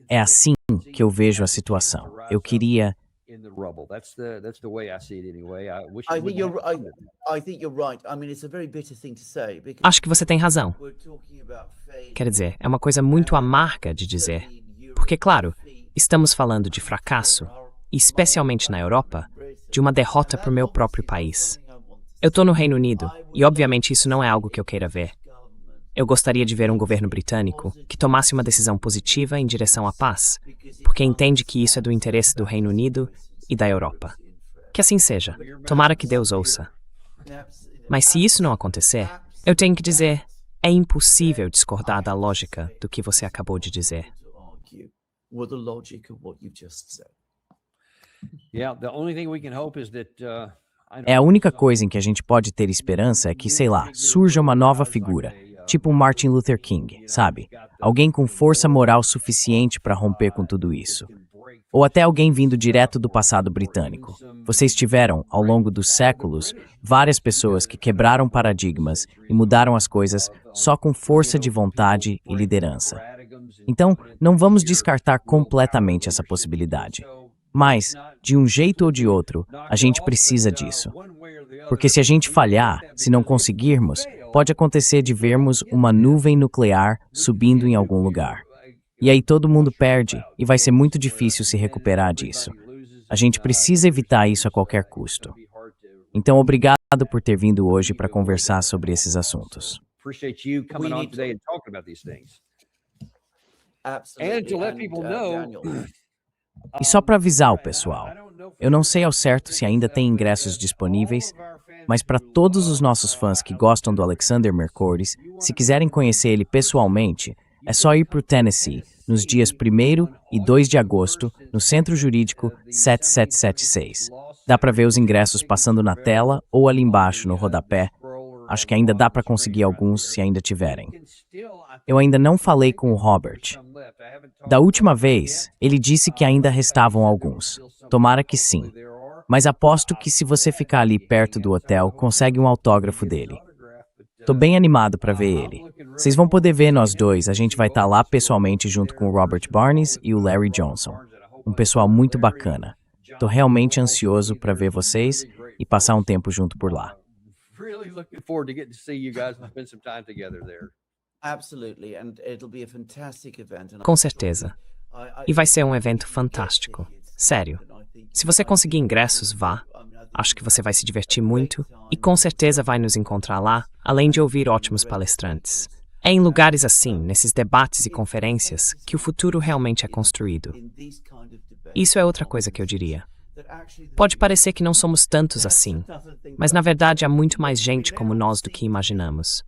É assim que eu vejo a situação. Eu queria... Acho que você tem razão. Quer dizer, é uma coisa muito amarga de dizer. Porque, claro, estamos falando de fracasso, especialmente na Europa, de uma derrota para o meu próprio país. Eu estou no Reino Unido, e obviamente isso não é algo que eu queira ver. Eu gostaria de ver um governo britânico que tomasse uma decisão positiva em direção à paz, porque entende que isso é do interesse do Reino Unido e da Europa. Que assim seja. Tomara que Deus ouça. Mas se isso não acontecer, eu tenho que dizer, é impossível discordar da lógica do que você acabou de dizer. É a única coisa em que a gente pode ter esperança é que, sei lá, surja uma nova figura, tipo um Martin Luther King, sabe? Alguém com força moral suficiente para romper com tudo isso. Ou até alguém vindo direto do passado britânico. Vocês tiveram, ao longo dos séculos, várias pessoas que quebraram paradigmas e mudaram as coisas só com força de vontade e liderança. Então, não vamos descartar completamente essa possibilidade. Mas, de um jeito ou de outro, a gente precisa disso. Porque se a gente falhar, se não conseguirmos, pode acontecer de vermos uma nuvem nuclear subindo em algum lugar. E aí todo mundo perde e vai ser muito difícil se recuperar disso. A gente precisa evitar isso a qualquer custo. Então, obrigado por ter vindo hoje para conversar sobre esses assuntos. E só para avisar o pessoal, eu não sei ao certo se ainda tem ingressos disponíveis, mas para todos os nossos fãs que gostam do Alexander Mercourius, se quiserem conhecer ele pessoalmente, é só ir para o Tennessee, nos dias 1º e 2 de agosto, no Centro Jurídico 7776. Dá para ver os ingressos passando na tela ou ali embaixo no rodapé. Acho que ainda dá para conseguir alguns se ainda tiverem. Eu ainda não falei com o Robert. Da última vez, ele disse que ainda restavam alguns. Tomara que sim. Mas aposto que se você ficar ali perto do hotel, consegue um autógrafo dele. Tô bem animado para ver ele. Vocês vão poder ver nós dois, a gente vai estar lá pessoalmente junto com o Robert Barnes e o Larry Johnson. Um pessoal muito bacana. Tô realmente ansioso para ver vocês e passar um tempo junto por lá. Com certeza. E vai ser um evento fantástico. Sério. Se você conseguir ingressos, vá. Acho que você vai se divertir muito e com certeza vai nos encontrar lá, além de ouvir ótimos palestrantes. É em lugares assim, nesses debates e conferências, que o futuro realmente é construído. Isso é outra coisa que eu diria. Pode parecer que não somos tantos assim, mas na verdade há muito mais gente como nós do que imaginamos.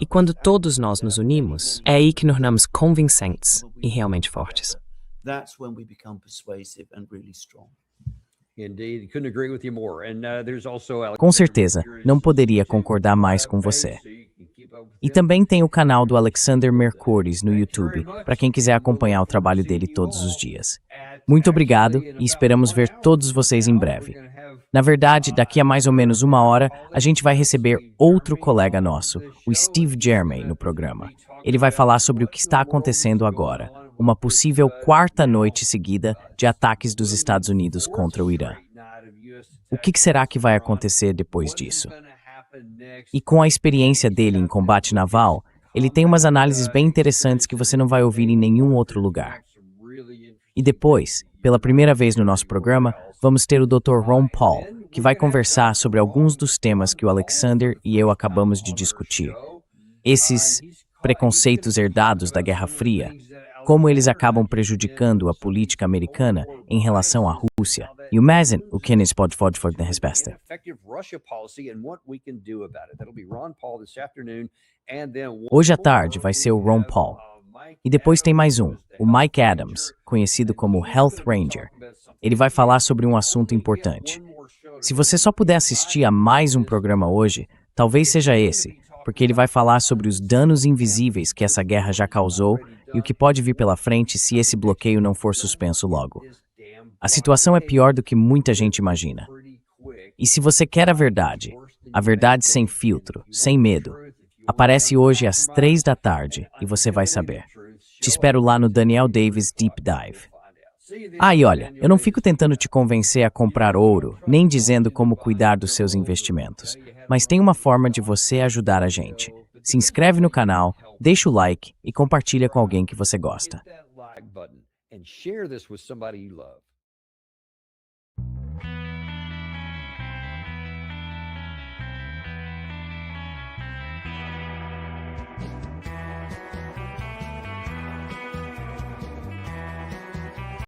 E quando todos nós nos unimos, é aí que nos tornamos convincentes e realmente fortes. Com certeza, não poderia concordar mais com você. E também tem o canal do Alexander Mercourius no YouTube, para quem quiser acompanhar o trabalho dele todos os dias. Muito obrigado e esperamos ver todos vocês em breve. Na verdade, daqui a mais ou menos 1 hora, a gente vai receber outro colega nosso, o Steve Germain, no programa. Ele vai falar sobre o que está acontecendo agora, uma possível 4ª noite seguida de ataques dos Estados Unidos contra o Irã. O que será que vai acontecer depois disso? E com a experiência dele em combate naval, ele tem umas análises bem interessantes que você não vai ouvir em nenhum outro lugar. E depois, pela primeira vez no nosso programa, vamos ter o Dr. Ron Paul, que vai conversar sobre alguns dos temas que o Alexander e eu acabamos de discutir. Esses preconceitos herdados da Guerra Fria, como eles acabam prejudicando a política americana em relação à Rússia. E o Mazen, o que eles podem fazer na resposta. Hoje à tarde vai ser o Ron Paul. E depois tem mais um, o Mike Adams, conhecido como Health Ranger. Ele vai falar sobre um assunto importante. Se você só puder assistir a mais um programa hoje, talvez seja esse, porque ele vai falar sobre os danos invisíveis que essa guerra já causou e o que pode vir pela frente se esse bloqueio não for suspenso logo. A situação é pior do que muita gente imagina. E se você quer a verdade sem filtro, sem medo, aparece hoje às 3 da tarde e você vai saber. Te espero lá no Daniel Davis Deep Dive. E olha, eu não fico tentando te convencer a comprar ouro, nem dizendo como cuidar dos seus investimentos, mas tem uma forma de você ajudar a gente. Se inscreve no canal, deixa o like e compartilha com alguém que você gosta. And share this with somebody you love.